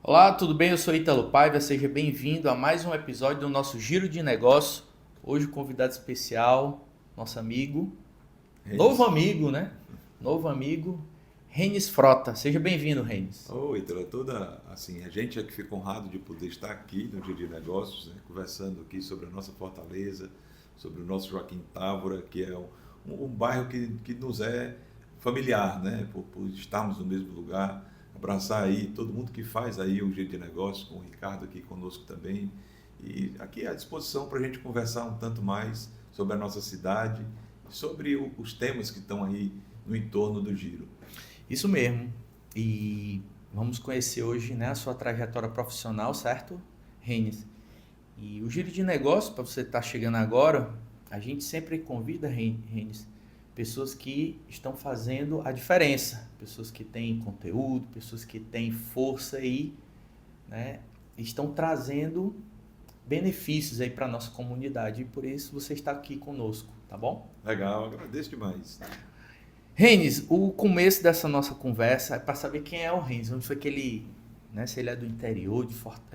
Olá, tudo bem? Eu sou Ítalo Paiva, seja bem-vindo a mais um episódio do nosso Giro de Negócio. Hoje, convidado especial, nosso amigo, novo Renis. amigo, né? Novo amigo, Renis Frota. Seja bem-vindo, Renis. Oi, Ítalo, toda assim, a gente é que fica honrado de poder estar aqui no Dia de Negócios, né, conversando aqui sobre a nossa Fortaleza, sobre o nosso Joaquim Távora, que é um bairro que nos é familiar, né, por estarmos no mesmo lugar, abraçar aí todo mundo que faz aí o Dia de Negócios, com o Ricardo aqui conosco também, e aqui à disposição para a gente conversar um tanto mais sobre a nossa cidade, sobre os temas que estão aí no entorno do Giro. Isso mesmo. E vamos conhecer hoje, né, a sua trajetória profissional, certo, Renis? E o Giro de Negócio, para você estar chegando agora, a gente sempre convida, Renis, pessoas que estão fazendo a diferença, pessoas que têm conteúdo, pessoas que têm força e, né, estão trazendo benefícios aí para a nossa comunidade. E por isso você está aqui conosco, tá bom? Legal, agradeço demais. Renis, o começo dessa nossa conversa é para saber quem é o Renis, onde foi que ele, né, se ele é do interior,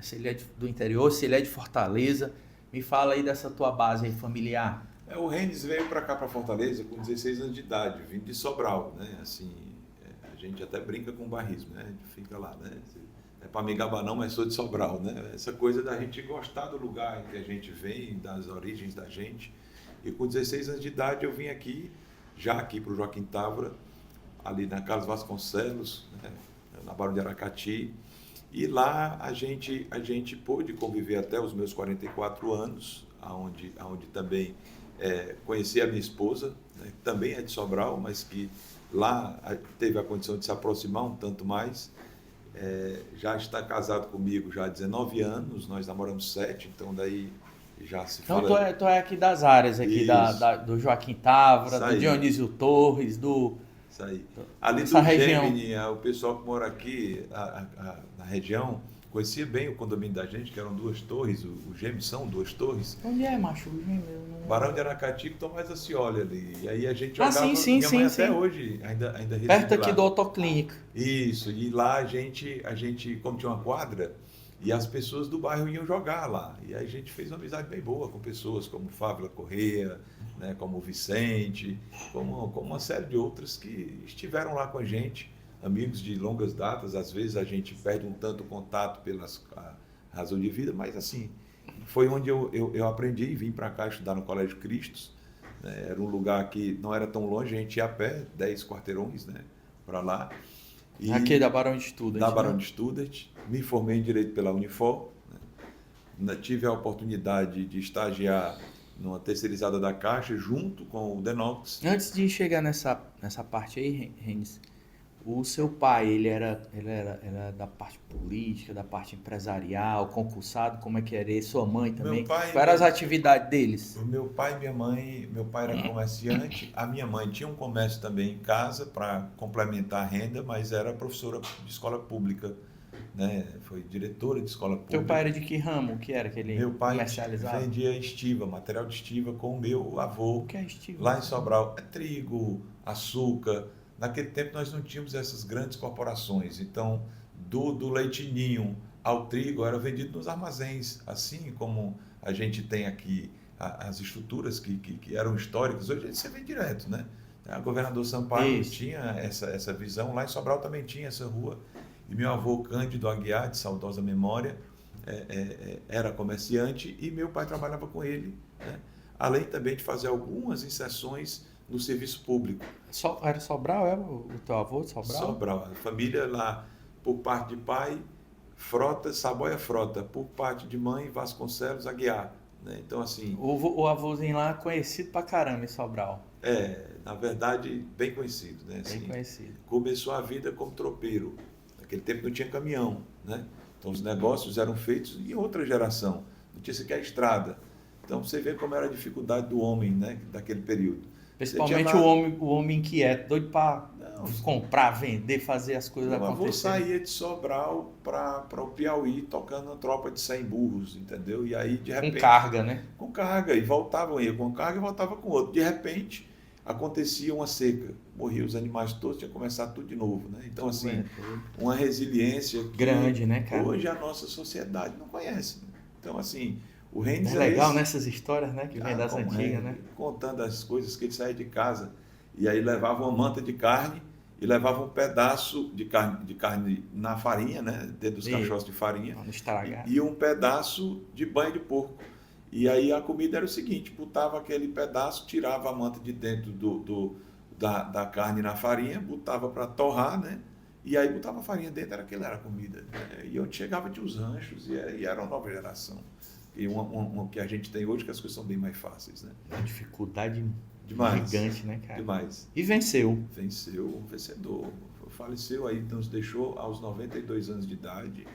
se ele é do interior, se ele é de Fortaleza. Me fala aí dessa tua base aí familiar. O Rennes veio para cá, para Fortaleza, com 16 anos de idade, vindo de Sobral, né? Assim, a gente até brinca com o barrismo, né? A gente fica lá, né? É para me gabar não, mas sou de Sobral, né? Essa coisa da gente gostar do lugar em que a gente vem, das origens da gente. E com 16 anos de idade eu vim aqui, já aqui para o Joaquim Távora, ali na Carlos Vasconcelos, né? Na Barão de Aracati. E lá a gente pôde conviver até os meus 44 anos, aonde também conheci a minha esposa, né, que também é de Sobral, mas que lá teve a condição de se aproximar um tanto mais. Já está casado comigo já há 19 anos, nós namoramos 7, então daí já se Então tu fala é, tu é aqui das áreas aqui isso, do Joaquim Távora, isso do aí. Dionísio Torres, Isso aí. Ali dessa do região. Gemini, o pessoal que mora aqui na região conhecia bem o condomínio da gente, que eram duas torres, o Gemini são duas torres. Onde é, macho? Eu Barão de não... Aracati, que Tomás Acioli ali. E aí a gente Ah, sim, jogava, sim, minha mãe sim, até sim. hoje ainda Perto reside aqui do lá. Autoclínica. Isso, e lá a gente, como tinha uma quadra, e as pessoas do bairro iam jogar lá. E aí a gente fez uma amizade bem boa com pessoas como Fábio Correia, né, como o Vicente, como uma série de outras que estiveram lá com a gente, amigos de longas datas. Às vezes a gente perde um tanto o contato pelas razão de vida, mas assim, foi onde eu aprendi e vim para cá estudar no Colégio Cristos. Né, era um lugar que não era tão longe, a gente ia a pé, 10 quarteirões, né, para lá. Aqui E da Barão de da Student, Barão né? de Student, me formei em Direito pela Unifor, né? Tive a oportunidade de estagiar numa terceirizada da Caixa junto com o Denox. Antes de chegar nessa parte aí, Renis, o seu pai, ele era da parte política, da parte empresarial, concursado, como é que era? E sua mãe Meu também? pai e Quais eram as minha, atividades deles? meu pai e minha mãe, meu pai era comerciante, a minha mãe tinha um comércio também em casa para complementar a renda, mas era professora de escola pública, né? Foi diretora de escola Teu pai era pública. de que ramo? O que era que ele Meu pai comercializava? vendia estiva, material de estiva com o meu O avô que é estiva? lá em Sobral. É trigo, açúcar. Naquele tempo nós não tínhamos essas grandes corporações. Então, do leitinho ao trigo era vendido nos armazéns, assim como a gente tem aqui as estruturas que eram históricas. Hoje você vê direto, né? A governador Sampaio Isso. tinha essa visão, lá em Sobral também tinha essa rua. E meu avô Cândido Aguiar, de saudosa memória, era comerciante e meu pai trabalhava com ele, né? Além também de fazer algumas inserções no serviço público. Era Sobral, é? O teu avô de Sobral? Sobral, a família lá, por parte de pai, Frota, Saboia Frota, por parte de mãe, Vasconcelos Aguiar. Né? Então, assim, O avôzinho lá conhecido pra caramba em Sobral. na verdade, bem conhecido. Né? Bem Assim, conhecido. começou a vida como tropeiro. Naquele tempo não tinha caminhão. Né? Então, os negócios eram feitos em outra geração. Não tinha sequer estrada. Então, você vê como era a dificuldade do homem, né, daquele período. Você tinha Principalmente lá. o homem inquieto, doido pra Não, comprar, vender, fazer as coisas meu avô acontecerem. saía de Sobral para o Piauí tocando uma tropa de 100 burros, entendeu? E aí, de Com repente, carga, né? com carga, e voltavam, ia com carga e voltava com outro. De repente, acontecia uma seca, morriam os animais todos, tinha que começar tudo de novo, né? Então, assim, uma resiliência que grande, né, cara? hoje a nossa sociedade não conhece. Né? Então, assim, o Rennes é legal esse, nessas histórias, né, que vem das antigas, né? Contando as coisas que ele saía de casa e aí levava uma manta de carne e levava um pedaço de carne na farinha, né, dentro dos caixotes de farinha, e um pedaço de banho de porco. E aí a comida era o seguinte, botava aquele pedaço, tirava a manta de dentro da carne na farinha, botava para torrar, né? E aí botava a farinha dentro, aquilo era a comida. Né? E onde chegava tinha os ranchos e era uma nova geração. E uma que a gente tem hoje, que as coisas são bem mais fáceis, né? Uma dificuldade demais, gigante, né, cara? Demais. E venceu. Venceu, um vencedor. Faleceu aí, nos deixou aos 92 anos de idade,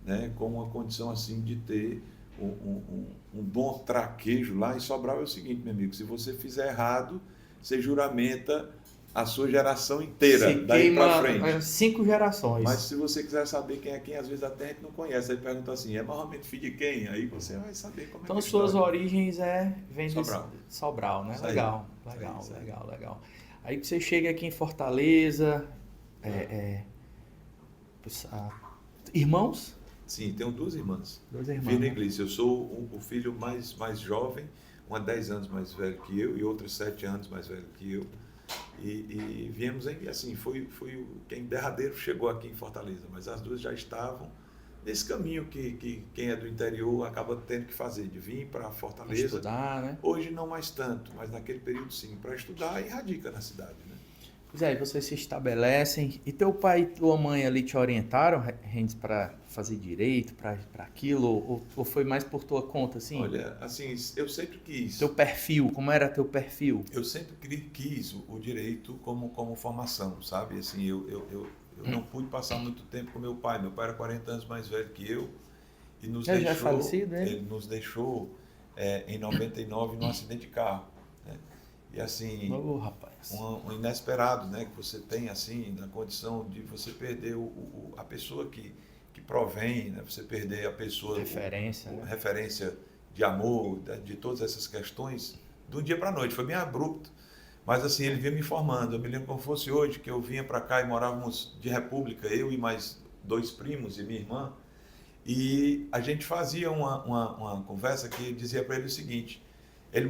né? Com uma condição assim de ter um bom traquejo lá em Sobral. É o seguinte, meu amigo, se você fizer errado, você juramenta a sua geração inteira, se daí para frente. 5 gerações. Mas se você quiser saber quem é quem, às vezes até a gente não conhece, aí pergunta assim, é Mahomet filho de quem? Aí você vai saber como então, é que é. Então, suas origens vem Sobral. De Sobral, né? Isso legal, aí. Legal. Aí você chega aqui em Fortaleza, irmãos? Sim, tenho 2 irmãs. 2 irmãs. Filho inglês. Eu sou o filho mais jovem, uma 10 anos mais velho que eu e outra 7 anos mais velho que eu. E viemos aí, assim, foi quem derradeiro chegou aqui em Fortaleza, mas as 2 já estavam nesse caminho que quem é do interior acaba tendo que fazer, de vir para Fortaleza. Pra estudar, né? Hoje não mais tanto, mas naquele período sim, para estudar e radica na cidade, né? Pois é, vocês se estabelecem. E teu pai e tua mãe ali te orientaram, Rendes, para fazer direito, para aquilo? Ou foi mais por tua conta, assim? Olha, assim, eu sempre quis. Teu perfil, como era teu perfil? Eu sempre quis o direito como formação, sabe? Assim, eu não pude passar muito tempo com meu pai. Meu pai era 40 anos mais velho que eu. E nos deixou, já é falecido, né? Ele nos deixou em 99 num acidente de carro. Né? E assim, rapaz. Um inesperado, né, que você tem assim, na condição de você perder a pessoa que provém, né, você perder a pessoa... Referência, né? Referência de amor, de todas essas questões, de um dia para a noite, foi bem abrupto. Mas assim, ele vinha me informando, eu me lembro como fosse hoje, que eu vinha para cá e morávamos de república, eu e mais 2 primos e minha irmã, e a gente fazia uma conversa que dizia para ele o seguinte, ele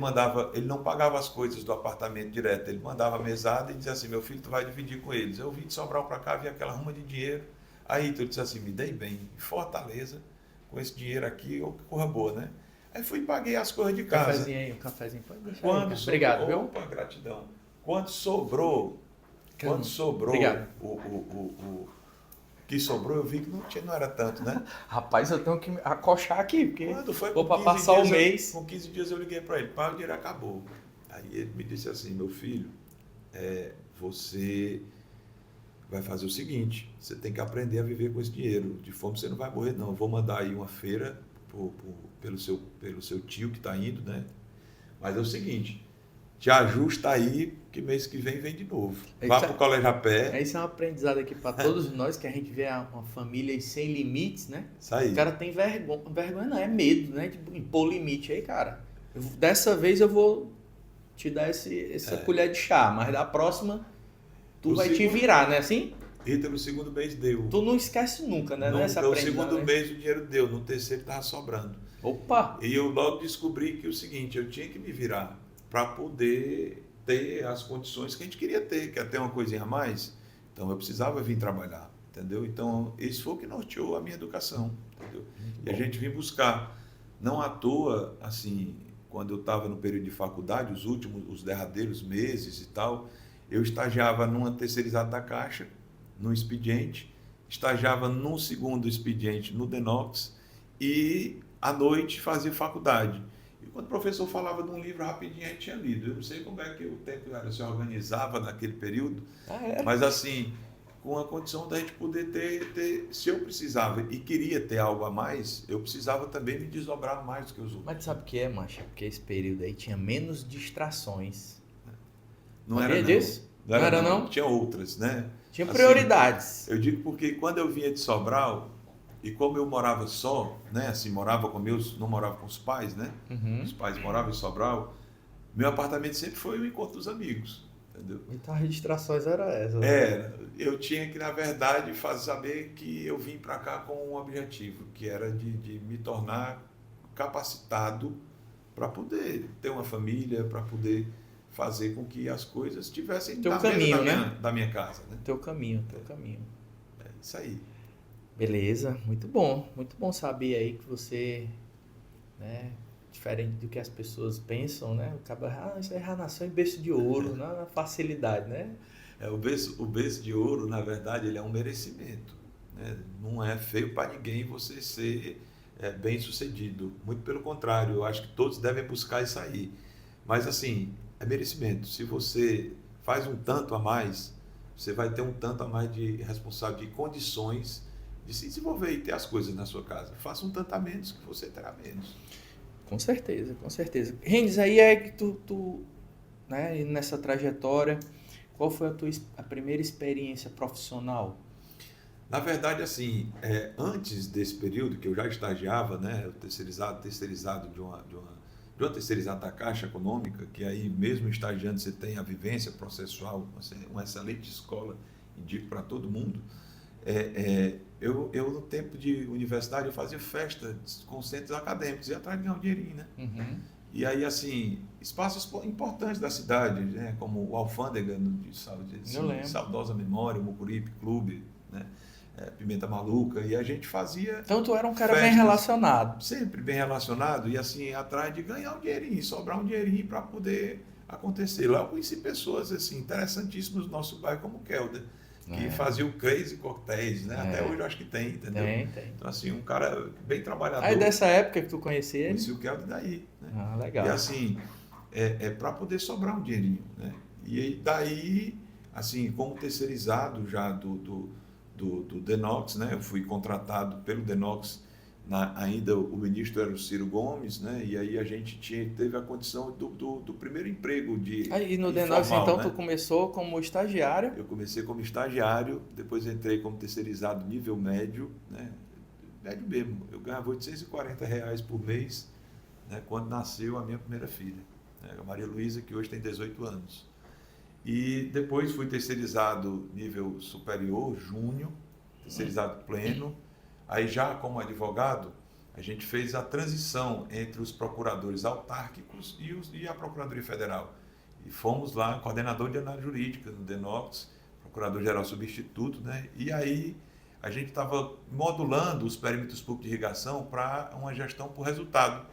não pagava as coisas do apartamento direto, ele mandava a mesada e dizia assim, meu filho, tu vai dividir com eles. Eu vim de Sobral para cá, vi aquela ruma de dinheiro, aí tu disse assim, me dei bem, em Fortaleza, com esse dinheiro aqui, que corra boa, né? Aí fui e paguei as coisas de casa. Cafezinho aí, um cafezinho, pode deixar. Quando aí, obrigado, viu? Opa, gratidão. Quando sobrou obrigado. O que sobrou, eu vi que não era tanto, né? Rapaz, eu tenho que acochar aqui, porque quando foi vou para passar o mês. Com 15 dias eu liguei para ele, pai, o dinheiro acabou. Aí ele me disse assim, meu filho, você vai fazer o seguinte, você tem que aprender a viver com esse dinheiro. De fome você não vai morrer, não. Eu vou mandar aí uma feira pelo seu tio que está indo, né? Mas é o seguinte, te ajusta aí, que mês que vem de novo. Vá para o colégio a pé. Isso é um aprendizado aqui para todos nós, que a gente vê uma família sem limites, né? Isso aí. O cara tem vergonha não, é medo, né? De impor limite aí, cara. Dessa vez eu vou te dar essa colher de chá, mas da próxima tu vai te virar, né? Assim? Rita, no segundo mês deu. Tu não esquece nunca, né? No segundo mês o dinheiro deu, no terceiro estava sobrando. Opa! E eu logo descobri que o seguinte, eu tinha que me virar para poder ter as condições que a gente queria ter, que até uma coisinha a mais. Então eu precisava vir trabalhar, entendeu? Então isso foi o que norteou a minha educação, entendeu? E a gente vinha buscar. Não à toa, assim, quando eu estava no período de faculdade, os derradeiros meses e tal, eu estagiava numa terceirizada da Caixa, no expediente, estagiava num segundo expediente no Denox e à noite fazia faculdade. E quando o professor falava de um livro rapidinho, a gente tinha lido. Eu não sei como é que o tempo se organizava naquele período, mas assim, com a condição da gente poder ter, se eu precisava e queria ter algo a mais, eu precisava também me desdobrar mais do que os outros. Mas sabe o que é, Mancha? Porque esse período aí tinha menos distrações. Não era disso? Não era não? Tinha outras, né? Tinha prioridades. Assim, eu digo porque quando eu vinha de Sobral, e como eu morava só, né? Assim, morava com não morava com os pais, né? Uhum. Os pais moravam em Sobral. Meu apartamento sempre foi o encontro dos amigos, entendeu? Então as registrações eram essas, né? Eu tinha que, na verdade, fazer saber que eu vim para cá com um objetivo, que era de me tornar capacitado para poder ter uma família, para poder fazer com que as coisas estivessem Teu na mesa caminho, da minha casa, né? Teu caminho, teu caminho. É isso aí. Beleza, muito bom saber aí que você, né, diferente do que as pessoas pensam, né? O cara, isso aí já nasceu em berço de ouro, na facilidade, né? O berço de ouro, na verdade, ele é um merecimento, né? Não é feio para ninguém você ser bem sucedido. Muito pelo contrário, eu acho que todos devem buscar isso aí. Mas assim, é merecimento. Se você faz um tanto a mais, você vai ter um tanto a mais de responsável, de condições de se desenvolver e ter as coisas na sua casa. Faça um tanto a menos que você terá menos. Com certeza, com certeza. Rendes, aí é que né, e nessa trajetória, qual foi a primeira experiência profissional? Na verdade, assim, antes desse período que eu já estagiava, né, eu terceirizado de uma terceirizada da Caixa Econômica, que aí mesmo estagiando você tem a vivência processual, uma excelente escola, indico para todo mundo. Eu no tempo de universidade eu fazia festa com centros acadêmicos e atrás de ganhar um dinheirinho, né? Uhum. E aí, assim, espaços importantes da cidade, né, como o Alfândega, de saudosa memória, o Mucuripe Clube, né, Pimenta Maluca, e a gente fazia. Então tu era um cara bem festas, relacionado. sempre bem relacionado, e assim, atrás de ganhar um dinheirinho, sobrar um dinheirinho para poder acontecer. Lá eu conheci pessoas assim, interessantíssimas no nosso bairro, como o Kelder, que fazia o Crazy Cocktails, né? Até hoje eu acho que tem, entendeu? Tem. Então, assim, um cara bem trabalhador. Aí dessa época que tu conhecia ele? Conheci o Kelder daí, né? Ah, legal. E assim, para poder sobrar um dinheirinho, né? E daí, assim, como terceirizado já do Denox, né? Eu fui contratado pelo Denox, ainda o ministro era o Ciro Gomes, né? E aí a gente teve a condição do primeiro emprego Aí no informal, Denox, então, né? tu começou como estagiário? Eu comecei como estagiário, depois entrei como terceirizado nível médio, né? Médio mesmo. Eu ganhava R$ 840 por mês, né? Quando nasceu a minha primeira filha, né? A Maria Luísa, que hoje tem 18 anos. E depois fui terceirizado nível superior, júnior, terceirizado pleno. Aí já como advogado, a gente fez a transição entre os procuradores autárquicos e a Procuradoria Federal. E fomos lá, coordenador de análise jurídica no Denox, procurador-geral substituto, né? E aí a gente estava modulando os perímetros públicos de irrigação para uma gestão por resultado,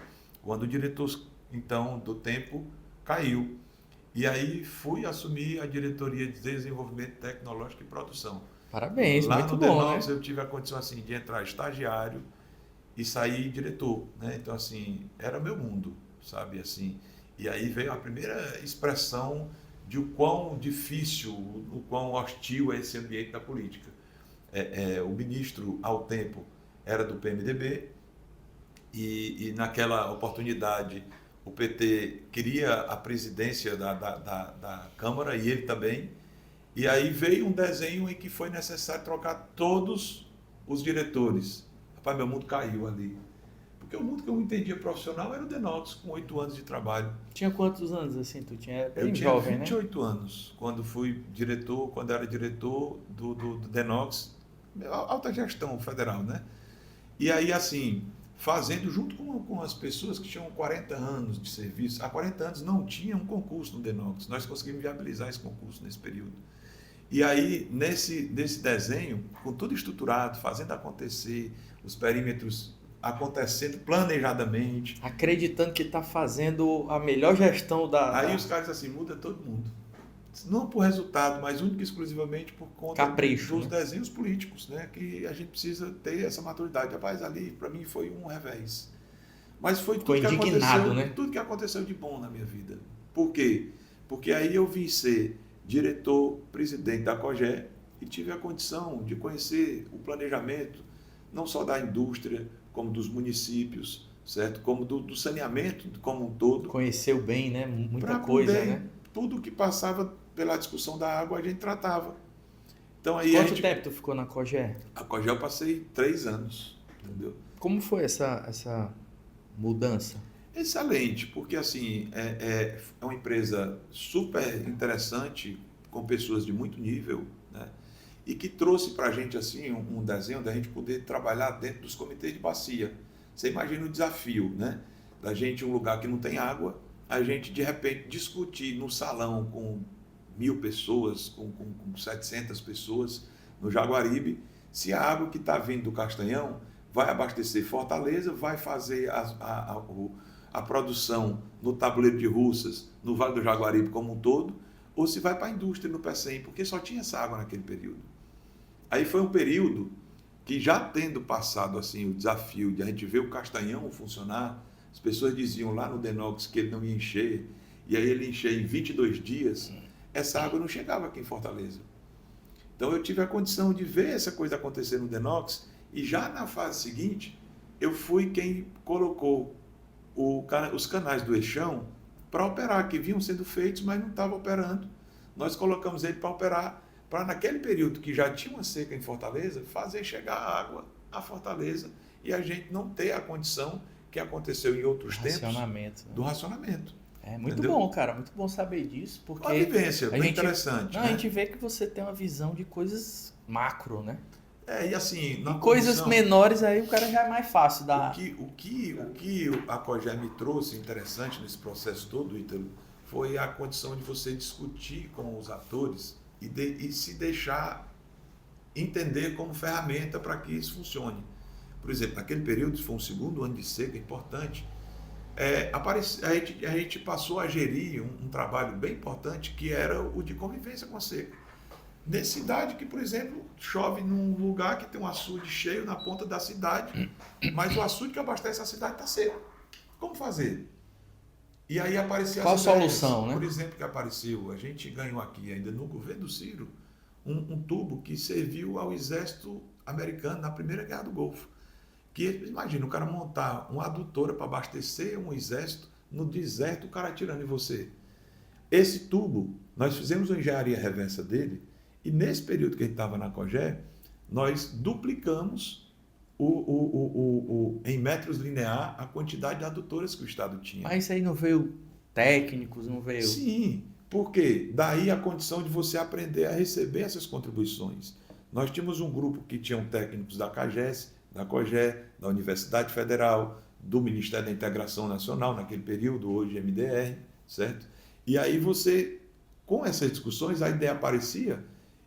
quando o diretor, então, do tempo caiu. E aí fui assumir a diretoria de desenvolvimento tecnológico e produção. Parabéns, Lá muito no bom, Denox né? eu tive a condição assim de entrar estagiário e sair diretor, né? Então assim, era meu mundo, sabe, assim. E aí veio a primeira expressão de o quão difícil, o quão hostil é esse ambiente da política. O ministro, ao tempo, era do PMDB e naquela oportunidade o PT queria a presidência da Câmara e ele também. E aí veio um desenho em que foi necessário trocar todos os diretores. Rapaz, meu mundo caiu ali. Porque o mundo que eu entendia profissional era o Denox, com 8 anos de trabalho. Tinha quantos anos assim? Tu tinha bem Eu tinha jovem, 28 anos, quando fui diretor, quando era diretor do Denox, alta gestão federal, né? E aí, assim, fazendo junto com as pessoas que tinham 40 anos de serviço. Há 40 anos não tinha um concurso no Denox. Nós conseguimos viabilizar esse concurso nesse período. E aí, nesse desenho, com tudo estruturado, fazendo acontecer, os perímetros acontecendo planejadamente. Acreditando que está fazendo a melhor gestão Aí os caras assim, muda todo mundo. Não por resultado, mas única e exclusivamente por conta Capricho, dos né? desenhos políticos, né? Que a gente precisa ter essa maturidade. Rapaz, ali para mim foi um revés. Mas foi tudo que aconteceu, né? tudo que aconteceu de bom na minha vida. Por quê? Porque aí eu vim ser diretor, presidente da COGÉ e tive a condição de conhecer o planejamento, não só da indústria, como dos municípios, certo? Como do saneamento como um todo. Conheceu bem, né? Muita Pra coisa, poder, né? Tudo que passava pela discussão da água a gente tratava. Então aí Quanto tempo tu ficou na COGÉ? A COGÉ eu passei 3 anos, entendeu? Como foi essa mudança? Excelente, porque assim, é uma empresa super interessante, com pessoas de muito nível, né? E que trouxe para a gente assim um desenho da gente poder trabalhar dentro dos comitês de bacia. Você imagina o desafio, né? Da gente, um lugar que não tem água, a gente de repente discutir no salão com 1.000 pessoas, com 700 pessoas no Jaguaribe, se a água que está vindo do Castanhão vai abastecer Fortaleza, vai fazer a produção no tabuleiro de Russas, no Vale do Jaguaribe como um todo, ou se vai para a indústria no PECEM, porque só tinha essa água naquele período. Aí foi um período que, já tendo passado assim o desafio de a gente ver o Castanhão funcionar, as pessoas diziam lá no Denox que ele não ia encher, e aí ele encheu em 22 dias, essa água não chegava aqui em Fortaleza. Então eu tive a condição de ver essa coisa acontecer no Denox, e já na fase seguinte, eu fui quem colocou os canais do Eixão para operar, que vinham sendo feitos, mas não estavam operando. Nós colocamos ele para operar, para naquele período que já tinha uma seca em Fortaleza, fazer chegar a água a Fortaleza e a gente não ter a condição que aconteceu em outros tempos do racionamento. É muito Entendeu? bom, cara, muito bom saber disso, porque Uma vivência bem interessante. Não, né? A gente vê que você tem uma visão de coisas macro, né? E assim, na coisas condição, menores aí o cara já é mais fácil da. o que a COGER me trouxe interessante nesse processo todo, Ítalo, foi a condição de você discutir com os atores e se deixar entender como ferramenta para que isso funcione. Por exemplo, naquele período, foi um segundo ano de seca importante, a gente passou a gerir um trabalho bem importante, que era o de convivência com a seca. Nessa cidade que, por exemplo, chove num lugar que tem um açude cheio na ponta da cidade, mas o açude que abastece a cidade está seco. Como fazer? E aí apareceu Qual a as ideias. solução, né? Por exemplo, que apareceu, a gente ganhou aqui ainda no governo do Ciro um tubo que serviu ao exército americano na Primeira Guerra do Golfo. Que, imagina, o cara montar uma adutora para abastecer um exército no deserto, o cara atirando em você. Esse tubo, nós fizemos uma engenharia reversa dele, e nesse período que a gente estava na COGER, nós duplicamos em metros linear a quantidade de adutoras que o Estado tinha. Mas isso aí não veio técnicos, não veio. Sim, porque daí a condição de você aprender a receber essas contribuições. Nós tínhamos um grupo que tinham técnicos da CAGES, da COGER, da Universidade Federal, do Ministério da Integração Nacional, naquele período, hoje MDR, certo? E aí você, com essas discussões, a ideia aparecia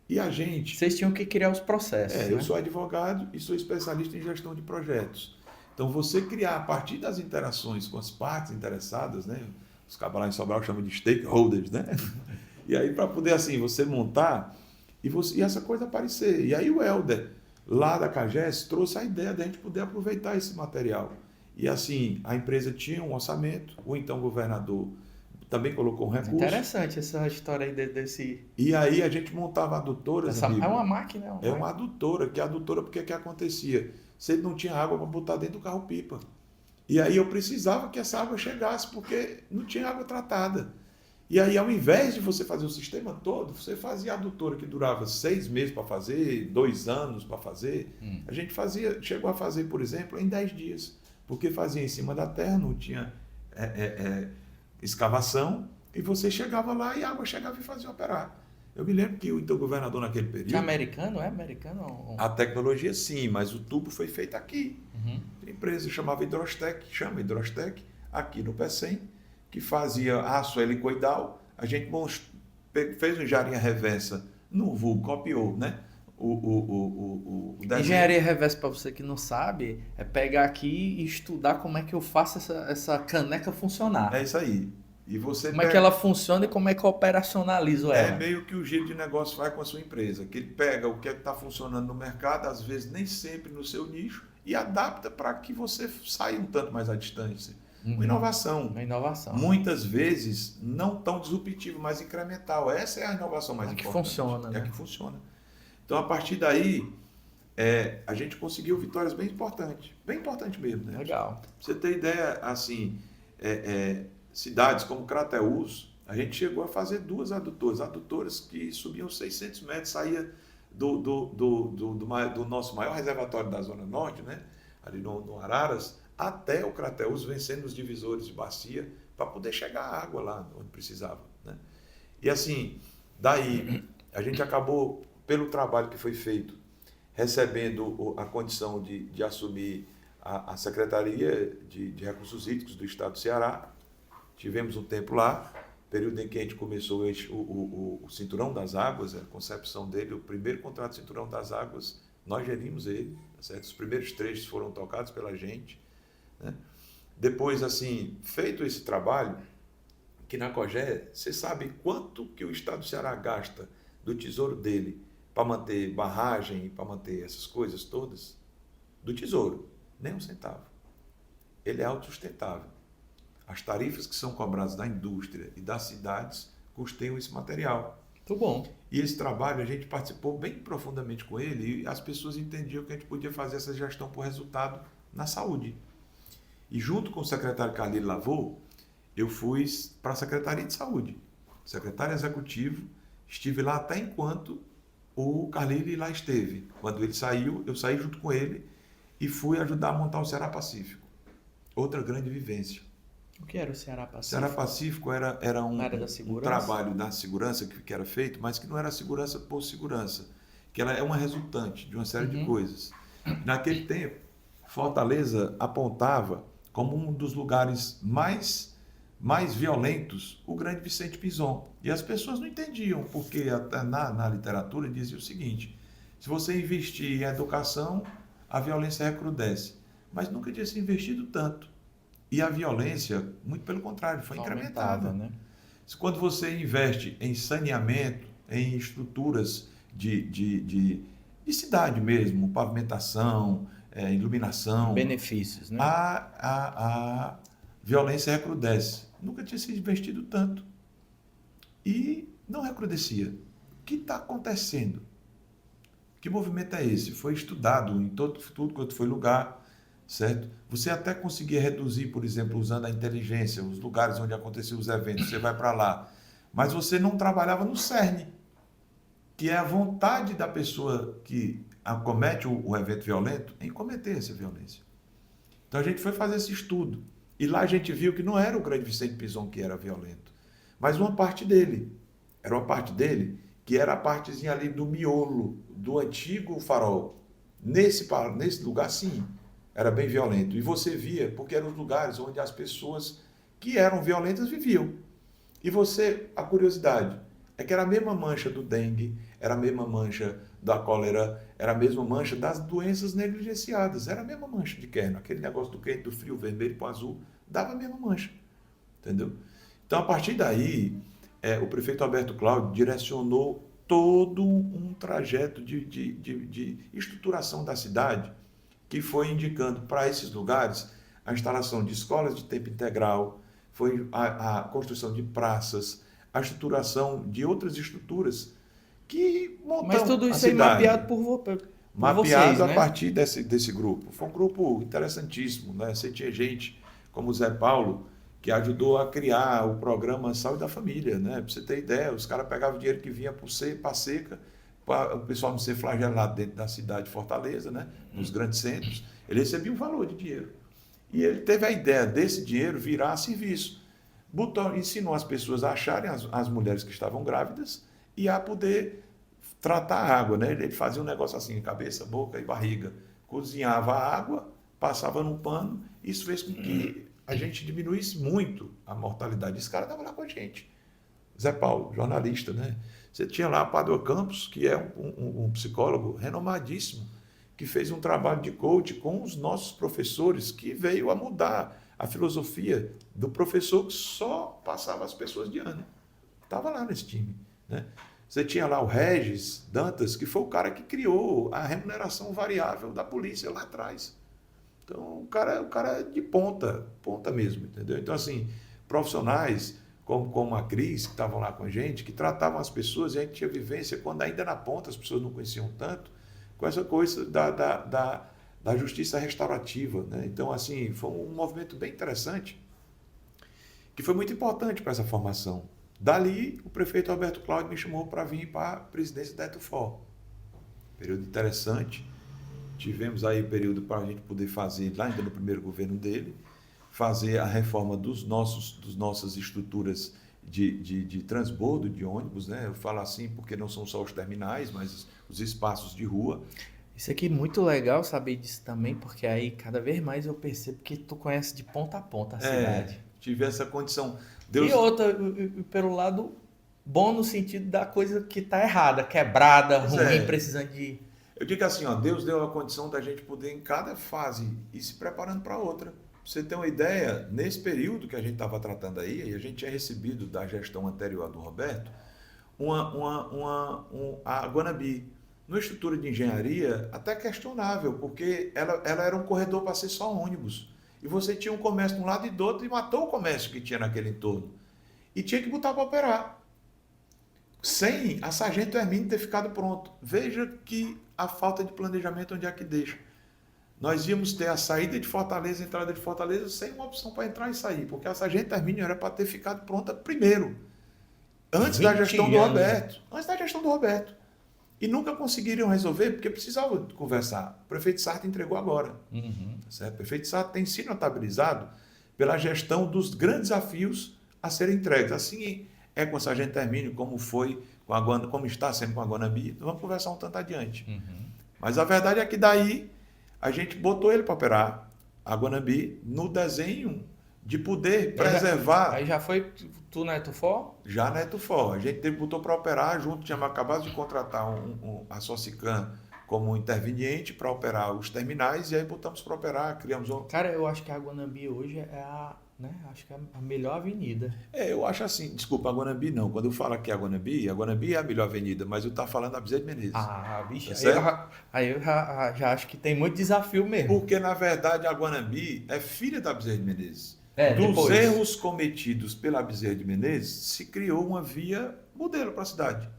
e a gente... Vocês tinham que criar os processos, né? Eu sou advogado e sou especialista em gestão de projetos. Então, você criar, a partir das interações com as partes interessadas, né? Os cabos lá em Sobral chamam de stakeholders, né? E aí, para poder, assim, você montar e essa coisa aparecer. E aí o Helder, lá da CAGES, trouxe a ideia de a gente poder aproveitar esse material. E assim, a empresa tinha um orçamento, o então governador também colocou um recurso. Interessante essa história aí desse... E aí a gente montava adutoras. É uma máquina. É uma adutora, que a adutora, porque que acontecia? Você não tinha água para botar dentro do carro-pipa. E aí eu precisava que essa água chegasse, porque não tinha água tratada. E aí, ao invés de você fazer o sistema todo, você fazia a adutora que durava 6 meses para fazer, 2 anos para fazer. A gente chegou a fazer, por exemplo, em 10 dias. Porque fazia em cima da terra, não tinha escavação, e você chegava lá e a água chegava e fazia operar. Eu me lembro que o então governador naquele período... É americano? É americano? A tecnologia sim, mas o tubo foi feito aqui. A empresa chamava chama Hidrostec, aqui no PECEM, que fazia aço helicoidal. A gente fez uma engenharia reversa no vulgo, copiou, né? O engenharia reversa, para você que não sabe, é pegar aqui e estudar como é que eu faço essa caneca funcionar. É isso aí. E você como é que ela funciona e como é que eu operacionalizo ela. É meio que o giro de negócio vai com a sua empresa, que ele pega o que está funcionando no mercado, às vezes nem sempre no seu nicho, e adapta para que você saia um tanto mais à distância. Uma inovação. Uma inovação. Muitas vezes não tão disruptivo, mas incremental. Essa é a inovação mais importante. Que funciona. É a que funciona. Então, a partir daí, a gente conseguiu vitórias bem importantes mesmo. Né? Legal. Pra você ter ideia, assim, cidades como Crateús, a gente chegou a fazer 2 adutoras que subiam 600 metros, saía do nosso maior reservatório da Zona Norte, né? Ali no Araras, até o Crateús, vencendo os divisores de bacia, para poder chegar a água lá onde precisava, né? E assim, daí a gente acabou, pelo trabalho que foi feito, recebendo a condição de assumir a Secretaria de Recursos Hídricos do Estado do Ceará. Tivemos um tempo lá, período em que a gente começou o Cinturão das Águas, a concepção dele, o primeiro contrato de Cinturão das Águas, nós gerimos ele, certo? Os primeiros trechos foram tocados pela gente, né? Depois, assim, feito esse trabalho, que na COGÉ, você sabe quanto que o Estado do Ceará gasta do tesouro dele para manter barragem, para manter essas coisas todas? Do tesouro, nem um centavo. Ele é autossustentável. As tarifas que são cobradas da indústria e das cidades custeiam esse material. Muito bom. E esse trabalho a gente participou bem profundamente com ele e as pessoas entendiam que a gente podia fazer essa gestão por resultado na saúde. E junto com o secretário Carlyle Lavô, eu fui para a Secretaria de Saúde, secretário executivo, estive lá até enquanto o Carlyle lá esteve. Quando ele saiu, eu saí junto com ele e fui ajudar a montar o Ceará Pacífico. Outra grande vivência. O que era o Ceará Pacífico? Ceará Pacífico era um trabalho da segurança que era feito, mas que não era segurança por segurança, que ela é uma resultante de uma série de coisas. Naquele tempo, Fortaleza apontava como um dos lugares mais violentos o Grande Vicente Pinzon. E as pessoas não entendiam, porque até na literatura dizia o seguinte: se você investir em educação, a violência recrudesce. Mas nunca tinha se investido tanto. E a violência, muito pelo contrário, foi incrementada, né? Quando você investe em saneamento, em estruturas de cidade mesmo, pavimentação, iluminação, benefícios, né? A violência recrudesce. Nunca tinha sido investido tanto. E não recrudescia. O que está acontecendo? Que movimento é esse? Foi estudado em tudo quanto foi lugar, certo? Você até conseguia reduzir, por exemplo, usando a inteligência, os lugares onde aconteciam os eventos, você vai para lá. Mas você não trabalhava no cerne, que é a vontade da pessoa que acomete o evento violento em cometer essa violência. Então a gente foi fazer esse estudo. E lá a gente viu que não era o Grande Vicente Pinzon que era violento, mas uma parte dele. Era uma parte dele que era a partezinha ali do miolo, do antigo farol. Nesse lugar, sim, era bem violento. E você via, porque eram os lugares onde as pessoas que eram violentas viviam. E a curiosidade, é que era a mesma mancha do dengue, era a mesma mancha da cólera, era a mesma mancha das doenças negligenciadas, era a mesma mancha de Kern, aquele negócio do quente, do frio, vermelho para o azul, dava a mesma mancha, entendeu? Então, a partir daí, o prefeito Alberto Cláudio direcionou todo um trajeto de estruturação da cidade, que foi indicando para esses lugares a instalação de escolas de tempo integral, foi a construção de praças, a estruturação de outras estruturas que montam. Mas tudo isso a aí cidade. Mapeado por Mapeado vocês, a né? partir desse grupo. Foi um grupo interessantíssimo, né? Você tinha gente como o Zé Paulo, que ajudou a criar o programa Saúde da Família, né? Para você ter ideia, os caras pegavam o dinheiro que vinha para a seca, para o pessoal não ser flagelado dentro da cidade de Fortaleza, né? Nos grandes centros. Ele recebia um valor de dinheiro. E ele teve a ideia desse dinheiro virar a serviço. Ensinou as pessoas a acharem as mulheres que estavam grávidas e a poder tratar a água, né? Ele fazia um negócio assim, cabeça, boca e barriga. Cozinhava a água, passava num pano. Isso fez com que a gente diminuísse muito a mortalidade. Esse cara estava lá com a gente. Zé Paulo, jornalista, né? Você tinha lá Padua Campos, que é um psicólogo renomadíssimo, que fez um trabalho de coach com os nossos professores, que veio a mudar a filosofia do professor que só passava as pessoas de ano. Estava lá nesse time, né? Você tinha lá o Regis Dantas, que foi o cara que criou a remuneração variável da polícia lá atrás. Então, o cara é de ponta mesmo, entendeu? Então, assim, profissionais como a Cris, que estavam lá com a gente, que tratavam as pessoas, e a gente tinha vivência, quando ainda na ponta as pessoas não conheciam tanto, com essa coisa da justiça restaurativa, né? Então, assim, foi um movimento bem interessante, que foi muito importante para essa formação. Dali, o prefeito Alberto Cláudio me chamou para vir para a presidência da ETUFOR. Período interessante, tivemos aí período para a gente poder fazer, lá ainda no primeiro governo dele, fazer a reforma dos nossas estruturas de transbordo de ônibus, né? Eu falo assim porque não são só os terminais, mas os espaços de rua. Isso aqui é muito legal saber disso também, porque aí cada vez mais eu percebo que tu conhece de ponta a ponta a cidade. Tive essa condição. E outra, pelo lado bom no sentido da coisa que tá errada, quebrada, ruim, precisando de... Eu digo assim, ó, Deus deu a condição da gente poder, em cada fase, ir se preparando para outra. Pra você ter uma ideia, nesse período que a gente estava tratando aí, e a gente tinha recebido da gestão anterior do Roberto, a Guanambi, numa estrutura de engenharia até questionável, porque ela era um corredor para ser só ônibus. E você tinha um comércio de um lado e do outro e matou o comércio que tinha naquele entorno. E tinha que botar para operar. Sem a Sargento Hermínio ter ficado pronto. Veja que a falta de planejamento onde é que deixa. Nós íamos ter a saída de Fortaleza, a entrada de Fortaleza, sem uma opção para entrar e sair, porque a Sargento Hermínio era para ter ficado pronta primeiro, antes da gestão do Roberto. Antes da gestão do Roberto. E nunca conseguiriam resolver, porque precisava conversar. O prefeito Sarto entregou agora. Certo? O prefeito Sarto tem sido notabilizado pela gestão dos grandes desafios a serem entregues. Assim é com a Sargento Hermínio, como foi com a Guanambi, como está sendo com a Guanambi. Vamos conversar um tanto adiante. Mas a verdade é que daí a gente botou ele para operar a Guanambi no desenho de poder preservar. Aí já foi tu na Etufó? Já na Etufó. A gente botou para operar junto, tínhamos acabado de contratar a Socicam como interveniente para operar os terminais e aí botamos para operar, criamos um... Cara, eu acho que a Guanambi hoje é acho que é a melhor avenida. Eu acho assim, desculpa, a Guanambi não. Quando eu falo que a Guanambi é a melhor avenida, mas eu estou falando da Bezerra de Menezes. Bicho, Tá aí eu já acho que tem muito desafio mesmo. Porque, na verdade, a Guanambi é filha da Bezerra de Menezes. Dos erros cometidos pela Bezerra de Menezes, se criou uma via modelo para a cidade.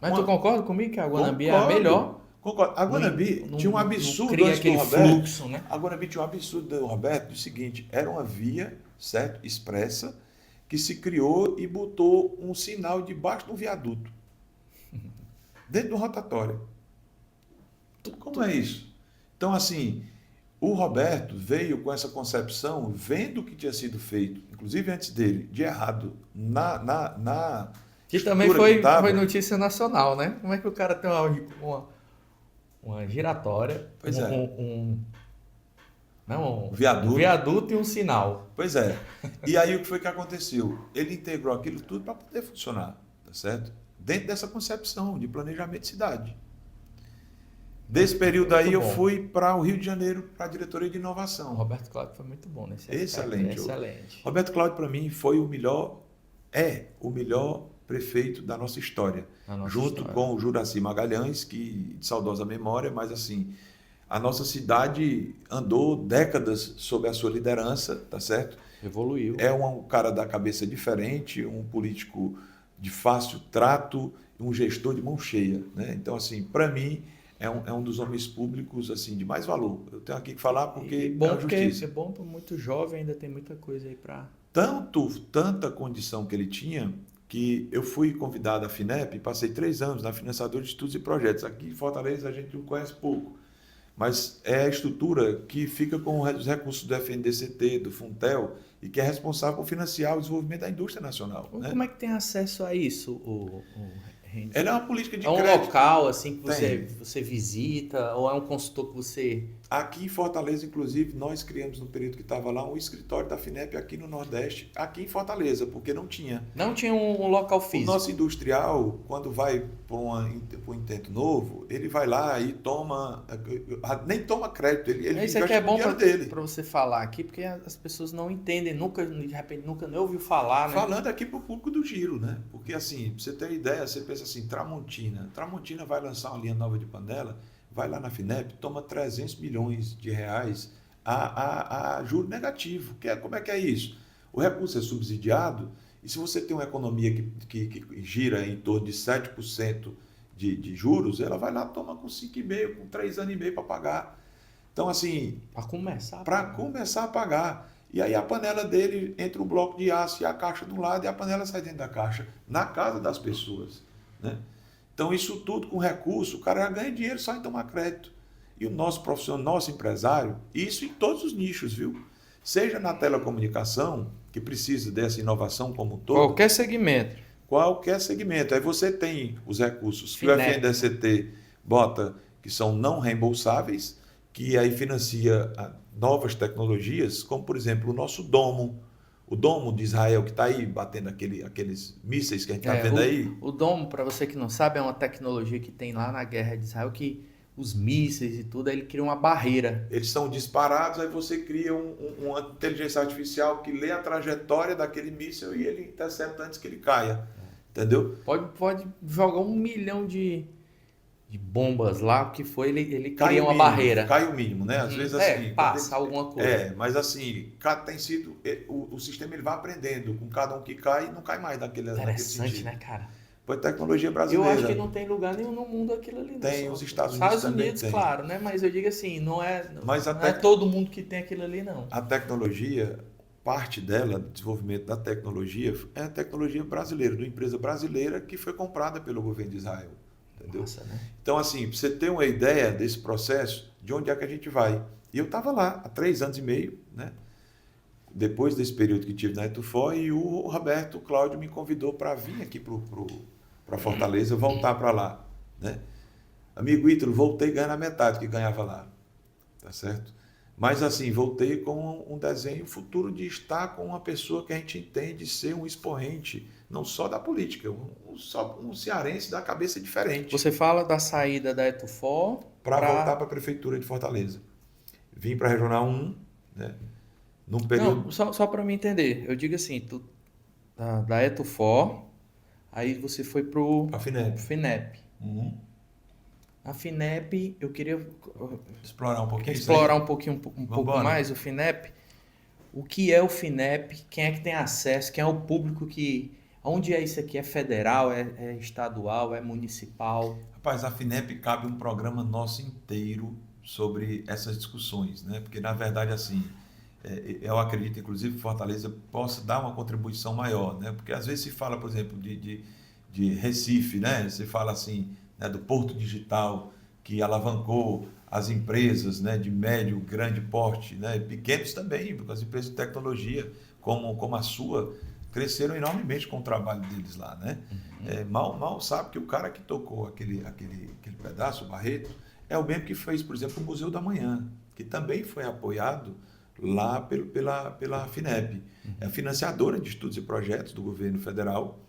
Mas tu concorda comigo que a Guanambi é a melhor? Concordo. A Guanambi tinha um absurdo antes do Roberto. Fluxo, né? A Guanambi tinha um absurdo do Roberto, do seguinte, era uma via, certo, expressa, que se criou e botou um sinal debaixo de um viaduto, dentro do rotatório. Como é isso? Então, assim, o Roberto veio com essa concepção, vendo o que tinha sido feito, inclusive antes dele, de errado, que também foi notícia nacional, né? Como é que o cara tem uma giratória, um viaduto e um sinal. Pois é. E aí o que foi que aconteceu? Ele integrou aquilo tudo para poder funcionar, tá certo? Dentro dessa concepção de planejamento de cidade. Desse período aí eu fui para o Rio de Janeiro, para a diretoria de inovação. O Roberto Cláudio foi muito bom nesse Excelente. Excelente. Roberto Cláudio para mim foi o melhor prefeito da nossa história, junto com o Juraci Magalhães, que de saudosa memória, mas assim, a nossa cidade andou décadas sob a sua liderança, tá certo? Evoluiu. É um cara da cabeça diferente, um político de fácil trato, um gestor de mão cheia, né? Então, assim, para mim, é um dos homens públicos assim de mais valor. Eu tenho aqui que falar porque é justiça. É bom para muito jovem, ainda tem muita coisa aí para... Tanta condição que ele tinha, que eu fui convidado à FINEP, passei 3 anos na Financiadora de Estudos e Projetos. Aqui em Fortaleza a gente não conhece pouco, mas é a estrutura que fica com os recursos do FNDCT, do Funtel, e que é responsável por financiar o desenvolvimento da indústria nacional. Como é que tem acesso a isso, Ela é uma política de crédito. É um local assim que você visita, ou é um consultor que você... Aqui em Fortaleza, inclusive, nós criamos no período que estava lá um escritório da FINEP aqui no Nordeste, aqui em Fortaleza, porque não tinha. Não tinha um local físico. O nosso industrial, quando vai para um intento novo, ele vai lá e nem toma crédito, ele isso aqui é bom para você falar aqui, porque as pessoas não entendem, de repente nunca nem ouviu falar, né? Falando aqui para o público do giro, né? Porque assim, para você ter ideia, você pensa assim, Tramontina vai lançar uma linha nova de panela, vai lá na FINEP, toma 300 milhões de reais a juro negativo. Como é que é isso? O recurso é subsidiado e se você tem uma economia que gira em torno de 7% de juros, ela vai lá, toma com 5,5%, com 3 anos e meio para pagar. Então, assim... Para começar a pagar. E aí a panela dele entra um bloco de aço e a caixa do lado e a panela sai dentro da caixa, na casa das pessoas, né? Então, isso tudo com recurso, o cara ganha dinheiro só em tomar crédito. E o nosso profissional, nosso empresário, isso em todos os nichos, viu? Seja na telecomunicação, que precisa dessa inovação como um todo. Qualquer segmento. Qualquer segmento. Aí você tem os recursos que o FINEP. FNDCT bota, que são não reembolsáveis, que aí financia novas tecnologias, como, por exemplo, o nosso Domo. O Domo de Israel, que está aí batendo aqueles mísseis que a gente está vendo aí. O Domo, para você que não sabe, é uma tecnologia que tem lá na guerra de Israel, que os mísseis e tudo, aí ele cria uma barreira. Eles são disparados, aí você cria uma inteligência artificial que lê a trajetória daquele míssil e ele intercepta antes que ele caia. Entendeu? Pode jogar 1 milhão de bombas lá, o que foi, ele Cai cria o uma mínimo, barreira. Cai o mínimo, né? Às vezes assim... passa alguma coisa. mas assim, tem sido... O sistema ele vai aprendendo com cada um que cai e não cai mais naquele Interessante, sentido. né, cara? Foi tecnologia brasileira. Eu acho que não tem lugar nenhum no mundo aquilo ali. Tem, os Estados Unidos também claro, né? Mas eu digo assim, não é tem. todo mundo que tem aquilo ali, não. A tecnologia, parte dela, do desenvolvimento da tecnologia, é a tecnologia brasileira, de uma empresa brasileira que foi comprada pelo governo de Israel. Entendeu? Nossa, né? Então, assim, para você ter uma ideia desse processo, de onde é que a gente vai. E eu estava lá há 3 anos e meio, né? Depois desse período que tive na Etufor, e o Roberto Cláudio me convidou para vir aqui para Fortaleza, voltar para lá, né? Amigo Ítalo, voltei ganhando a metade que ganhava lá, tá certo? Mas assim, voltei com um desenho futuro de estar com uma pessoa que a gente entende ser um expoente, não só da política, um cearense da cabeça diferente. Você fala da saída da Etufor para voltar para a Prefeitura de Fortaleza. Vim para a Regional 1, né? Num período... Não, só para me entender, eu digo assim, da Etufor, aí você foi pro FINEP. Uhum. A FINEP, eu queria explorar um pouquinho um pouco mais o FINEP. O que é o FINEP? Quem é que tem acesso? Quem é o público que... Onde é isso aqui? É federal? É estadual? É municipal? Rapaz, a FINEP cabe um programa nosso inteiro sobre essas discussões, né? Porque, na verdade, assim, eu acredito, inclusive, que Fortaleza possa dar uma contribuição maior, né? Porque, às vezes, se fala, por exemplo, de Recife, né? Se fala, assim, né, do Porto Digital, que alavancou as empresas, né, de médio, grande porte, né? Pequenos também, porque as empresas de tecnologia, como a sua, cresceram enormemente com o trabalho deles lá, né? Uhum. Mal sabe que o cara que tocou aquele pedaço, o Barreto, é o mesmo que fez, por exemplo, o Museu da Manhã, que também foi apoiado lá pela FINEP, é a financiadora de estudos e projetos do governo federal,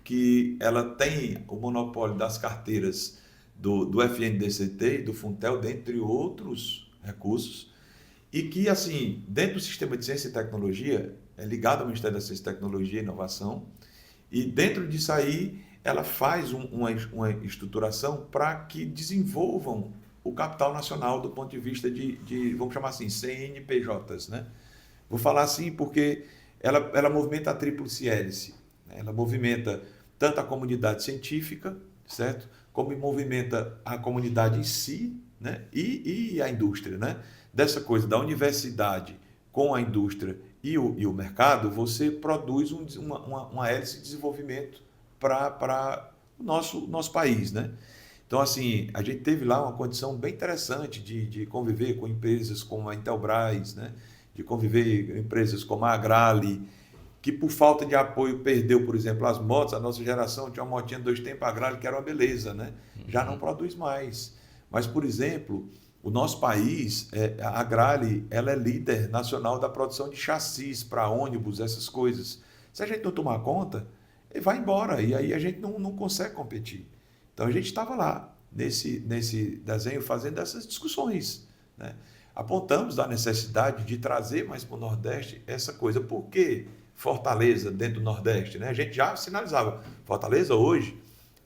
que ela tem o monopólio das carteiras do FNDCT e do Funtel, dentre outros recursos, e que, assim, dentro do sistema de ciência e tecnologia, é ligado ao Ministério da Ciência e Tecnologia e Inovação, e dentro disso aí, ela faz uma estruturação para que desenvolvam o capital nacional do ponto de vista de vamos chamar assim, CNPJs, né? Vou falar assim porque ela movimenta a tríplice hélice, né? Ela movimenta tanto a comunidade científica, certo? Como movimenta a comunidade em si, né? E a indústria, né? Dessa coisa da universidade com a indústria e o mercado, você produz uma hélice de desenvolvimento para o nosso país, né? Então, assim, a gente teve lá uma condição bem interessante de conviver com empresas como a Intelbras, né? De conviver com empresas como a Agrale, que por falta de apoio perdeu, por exemplo, as motos. A nossa geração tinha uma motinha de 2 tempos, a Agrale, que era uma beleza, né? Já não produz mais. Mas, por exemplo, o nosso país, a Agrale, ela é líder nacional da produção de chassis para ônibus, essas coisas. Se a gente não tomar conta, ele vai embora e aí a gente não consegue competir. Então a gente estava lá, nesse desenho, fazendo essas discussões, né? Apontamos da necessidade de trazer mais para o Nordeste essa coisa. Por que Fortaleza dentro do Nordeste, né? A gente já sinalizava, Fortaleza hoje,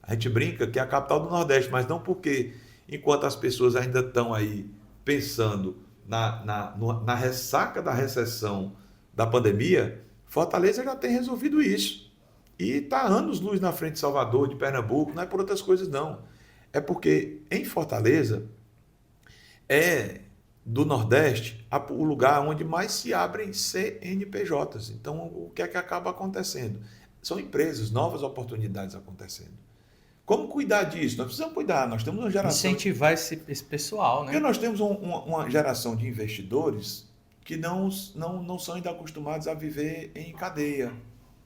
a gente brinca que é a capital do Nordeste, mas não porque, enquanto as pessoas ainda estão aí pensando na ressaca da recessão da pandemia, Fortaleza já tem resolvido isso. E está anos-luz na frente de Salvador, de Pernambuco, não é por outras coisas, não. É porque em Fortaleza é do Nordeste o lugar onde mais se abrem CNPJs. Então, o que é que acaba acontecendo? São empresas, novas oportunidades acontecendo. Como cuidar disso? Nós precisamos cuidar. Nós temos uma geração... Incentivar esse pessoal, Porque né? nós temos uma geração de investidores que não são ainda acostumados a viver em cadeia,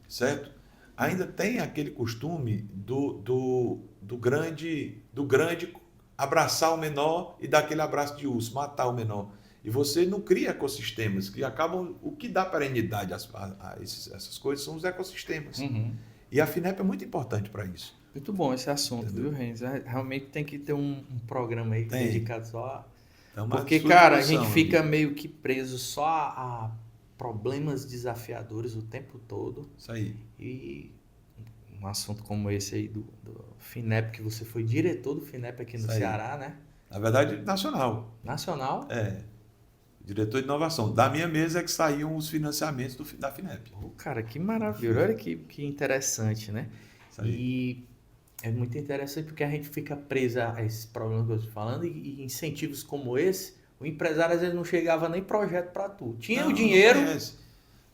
certo? Ainda tem aquele costume do grande abraçar o menor e dar aquele abraço de urso, matar o menor. E você não cria ecossistemas que acabam... O que dá perenidade a essas coisas são os ecossistemas. Uhum. E a FINEP é muito importante para isso. Muito bom esse assunto, Entendeu? viu, Renzo? Realmente tem que ter um programa aí Tem. dedicado só a... É uma Porque, sua cara, a evolução, gente fica amigo. meio que preso só a problemas desafiadores o tempo todo. Isso aí. E um assunto como esse aí do FINEP, que você foi diretor do FINEP aqui no Isso aí. Ceará, né? Na verdade, nacional. Nacional. Diretor de inovação. Da minha mesa é que saíam os financiamentos da FINEP. Pô, cara, que maravilha. Olha que interessante, né? Isso aí. E é muito interessante porque a gente fica preso a esses problemas que eu estou falando e incentivos como esse, o empresário às vezes não chegava nem projeto para tu. Tinha o dinheiro conhece.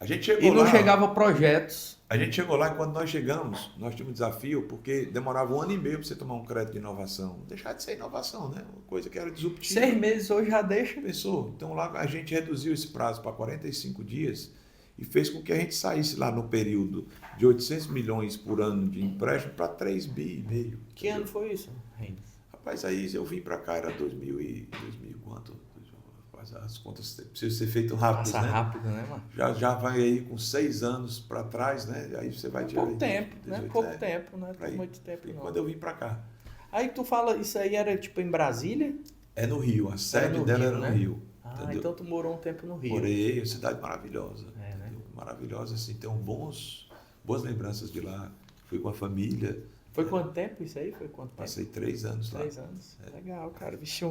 A gente e chegou não lá. chegava projetos. A gente chegou lá e quando nós chegamos, nós tínhamos um desafio, porque demorava 1 ano e meio para você tomar um crédito de inovação. Deixar de ser inovação, né? Uma coisa que era disruptiva. 6 meses hoje já deixa. Pensou? Então lá a gente reduziu esse prazo para 45 dias e fez com que a gente saísse lá no período de 800 milhões por ano de empréstimo para 3 bi e meio. Que ano foi isso, Renzo? Rapaz, aí eu vim para cá, era 2000 quanto? Rapaz, as contas precisam ser feitas rápidas, Passa né? rápido, né, mano? Já vai aí com 6 anos para trás, né? Aí você vai tirar... Pouco tempo, né? 18, Pouco tempo, né? por aí. Muito tempo E não. quando eu vim para cá? Aí tu fala, isso aí era tipo em Brasília? É no Rio, a sede no dela Rio, era no né? Rio. Ah, entendeu? então tu morou um tempo no Rio. Morei, cidade maravilhosa. É, né? Entendeu? Maravilhosa, assim, tenho boas lembranças de lá. Fui com a família. Foi quanto tempo isso aí? Foi quanto tempo? Passei 3 anos lá. 3 anos. Legal, cara. Vixe,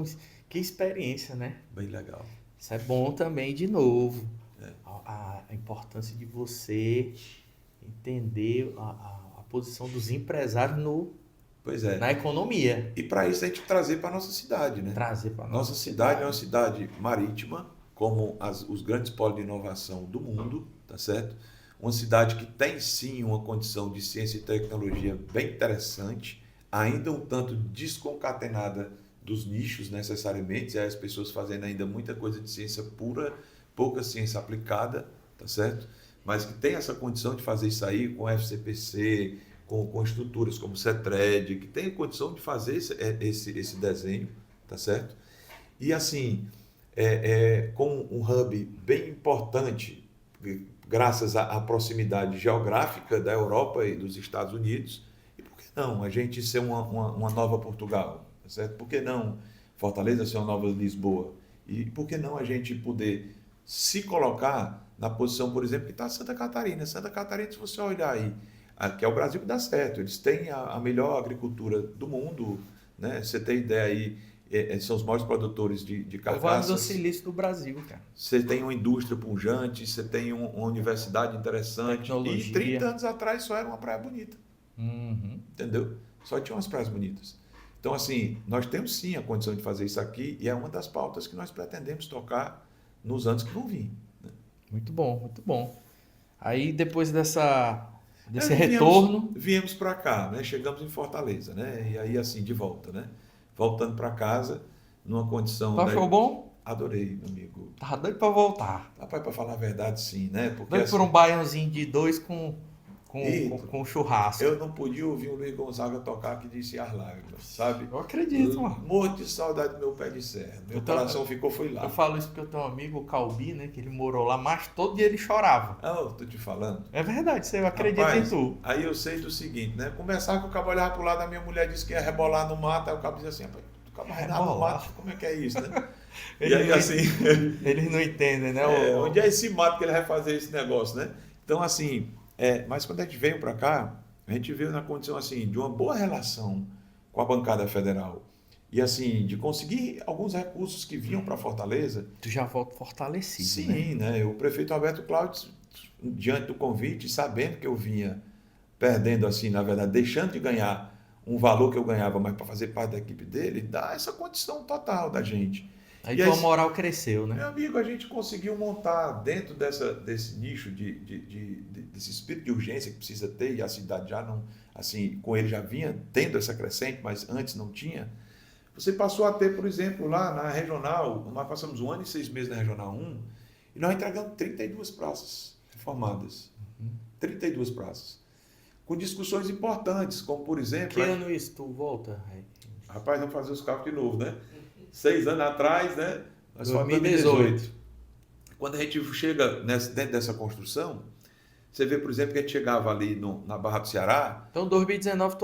que experiência, né? Bem legal. Isso é bom também, de novo. É. A importância de você entender a posição dos empresários Pois é. na economia. E para isso a gente trazer para a nossa cidade, né? Trazer para Nossa cidade é uma cidade marítima, como os grandes polos de inovação do mundo, tá certo? Uma cidade que tem sim uma condição de ciência e tecnologia bem interessante, ainda um tanto desconcatenada dos nichos necessariamente, e aí as pessoas fazendo ainda muita coisa de ciência pura, pouca ciência aplicada, tá certo? Mas que tem essa condição de fazer isso aí com FCPC, com estruturas como o CETRED, que tem condição de fazer esse desenho, tá certo? E assim, com um hub bem importante, graças à proximidade geográfica da Europa e dos Estados Unidos, e por que não a gente ser uma nova Portugal, tá certo? Por que não Fortaleza ser uma nova Lisboa? E por que não a gente poder se colocar na posição, por exemplo, que está Santa Catarina? Santa Catarina, se você olhar aí, que é o Brasil que dá certo, eles têm a melhor agricultura do mundo, né? Você tem ideia aí, são os maiores produtores de O Vale do carcaças. Silício do Brasil, cara. Você tem uma indústria pujante, você tem uma universidade interessante. Tecnologia. E 30 anos atrás só era uma praia bonita, Uhum. entendeu? Só tinha umas praias bonitas. Então, assim, nós temos sim a condição de fazer isso aqui e é uma das pautas que nós pretendemos tocar nos anos que vão vir. Né? Muito bom, muito bom. Aí depois desse Viemos- retorno, Viemos para cá, né? Chegamos em Fortaleza, né? E aí, assim, de volta, né? Voltando para casa, numa condição... tu achou bom? Adorei, meu amigo. Tava doido pra voltar. Rapaz, para falar a verdade, sim, né? Porque Doido por assim, um baiãozinho de 2 com Eita. com churrasco. eu não podia ouvir o Luiz Gonzaga tocar que disse as lágrimas, sabe? Eu acredito, mano. Morro de saudade do meu pé de serra. Meu coração foi lá. Eu falo isso porque eu tenho um amigo, o Calbi, né? Que ele morou lá, mas todo dia ele chorava. Ah, eu tô te falando. É verdade, você acredita Rapaz, em tu. aí eu sei do seguinte, né? Conversar com o cabo olhava pro lado, a minha mulher disse que ia rebolar no mato, aí o cabo dizia assim, rapaz, tu cabo vai nadar no Rebolar. mato, como é que é isso, né? E Eles aí não- assim, Eles não entendem, né? onde é esse mato que ele vai fazer esse negócio, né? Então assim, mas quando a gente veio para cá, a gente veio na condição assim, de uma boa relação com a bancada federal. E assim, de conseguir alguns recursos que vinham para Fortaleza. Tu já volta fortalecido, né? Sim, né? O prefeito Alberto Cláudio, diante do convite, sabendo que eu vinha perdendo, assim, na verdade, deixando de ganhar um valor que eu ganhava, mas para fazer parte da equipe dele, dá essa condição total da gente. Aí E tua aí, moral cresceu, né? meu amigo, a gente conseguiu montar dentro desse nicho desse espírito de urgência que precisa ter, e a cidade já não, assim, com ele já vinha tendo essa crescente, mas antes não tinha. Você passou a ter, por exemplo, lá na Regional, nós passamos 1 ano e 6 meses na Regional 1, e nós entregamos 32 praças reformadas. 32 praças. Com discussões importantes, como por exemplo... Que ano isso tu volta? Rapaz, vamos fazer os cálculos de novo, né? 6 anos atrás, né? Nós falamos 2018. Quando a gente chega dentro dessa construção, você vê, por exemplo, que a gente chegava ali na Barra do Ceará, Então 2019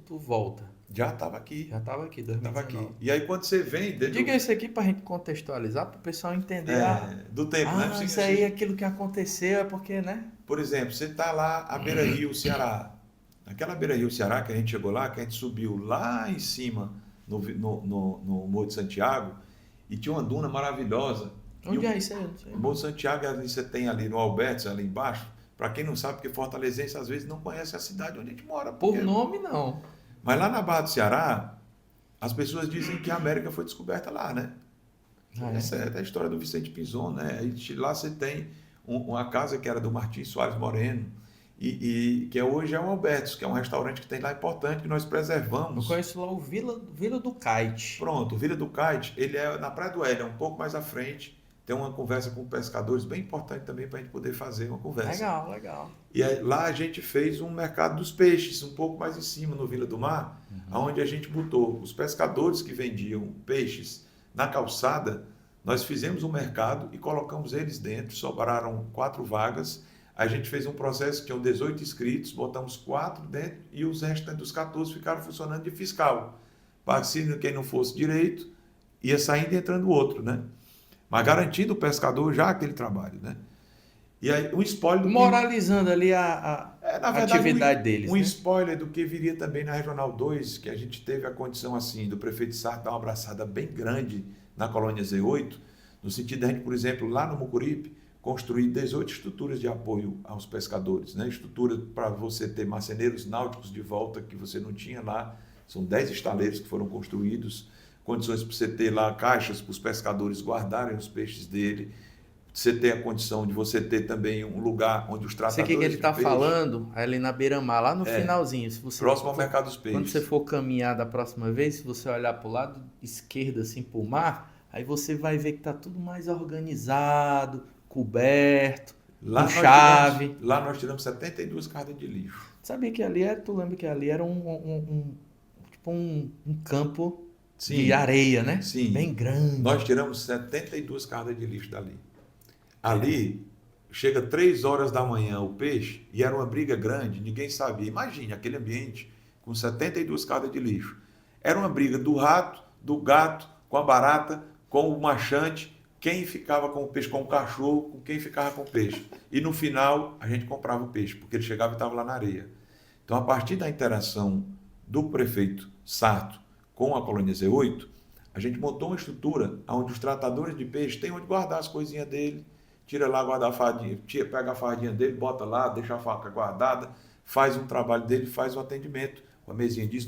tu volta. já estava aqui. Já estava aqui, Estava 2019. aqui. E aí quando você vem... Diga isso aqui pra gente contextualizar, pro pessoal entender. do tempo, né? Isso aí é aquilo que aconteceu, é porque, né? Por exemplo, você está lá à beira-rio, Ceará. Naquela beira-rio, Ceará, que a gente chegou lá, que a gente subiu lá em cima, no Morro de Santiago, e tinha uma duna maravilhosa. Onde é isso aí? Eu não sei. O Morro de Santiago, ali você tem ali no Albertos, ali embaixo. Para quem não sabe, porque fortalezense às vezes não conhece a cidade onde a gente mora. Por nome, não. Mas lá na Barra do Ceará, as pessoas dizem que a América foi descoberta lá, né? Essa é a história do Vicente Pinzon, né? Lá você tem uma casa que era do Martins Soares Moreno, e que hoje é o Albertos, que é um restaurante que tem lá importante, que nós preservamos. Eu conheço lá o Vila do Kite. Pronto, o Vila do Kite, ele é na Praia do Hélio, é um pouco mais à frente. Tem uma conversa com pescadores bem importante também para a gente poder fazer uma conversa. Legal, legal. E aí, lá a gente fez um mercado dos peixes, um pouco mais em cima, no Vila do Mar, onde a gente botou os pescadores que vendiam peixes na calçada. Nós fizemos um mercado e colocamos eles dentro, sobraram 4 vagas. A gente fez um processo que tinham 18 inscritos, botamos 4 dentro e os restantes dos 14 ficaram funcionando de fiscal. Para se quem não fosse direito, ia saindo e entrando outro, né? Mas garantindo o pescador já aquele trabalho, né? E aí, um spoiler... Moralizando ali a na verdade, atividade deles. Um né? spoiler do que viria também na Regional 2, que a gente teve a condição assim, do prefeito Sarto dar uma abraçada bem grande na colônia Z8, no sentido de a gente, por exemplo, lá no Mucuripe, construir 18 estruturas de apoio aos pescadores, né? Estrutura para você ter marceneiros náuticos de volta que você não tinha lá, são 10 estaleiros que foram construídos, condições para você ter lá caixas para os pescadores guardarem os peixes dele, você ter a condição de você ter também um lugar onde os tratadores Sei que ele está peixe, falando ali na beira-mar, lá no finalzinho. Se você próximo ao mercado dos peixes. Quando você for caminhar da próxima vez, se você olhar para o lado esquerdo, assim, para o mar, aí você vai ver que está tudo mais organizado, coberto, com chave. Lá nós tiramos 72 cargas de lixo. Sabia que ali tu lembra que ali era um campo Sim, de areia, né? Sim. Bem grande. Nós tiramos 72 cargas de lixo dali. Ali, chega 3 horas da manhã o peixe, e era uma briga grande, ninguém sabia. Imagine aquele ambiente com 72 cargas de lixo. Era uma briga do rato, do gato, com a barata, com o machante, quem ficava com o peixe, com o cachorro, com quem ficava com o peixe. E no final, a gente comprava o peixe, porque ele chegava e estava lá na areia. Então, a partir da interação do prefeito Sarto com a colônia Z8, a gente montou uma estrutura onde os tratadores de peixe têm onde guardar as coisinhas dele, tira lá, guarda a fardinha, pega a fardinha dele, bota lá, deixa a faca guardada, faz um trabalho dele, faz um atendimento, uma mesinha de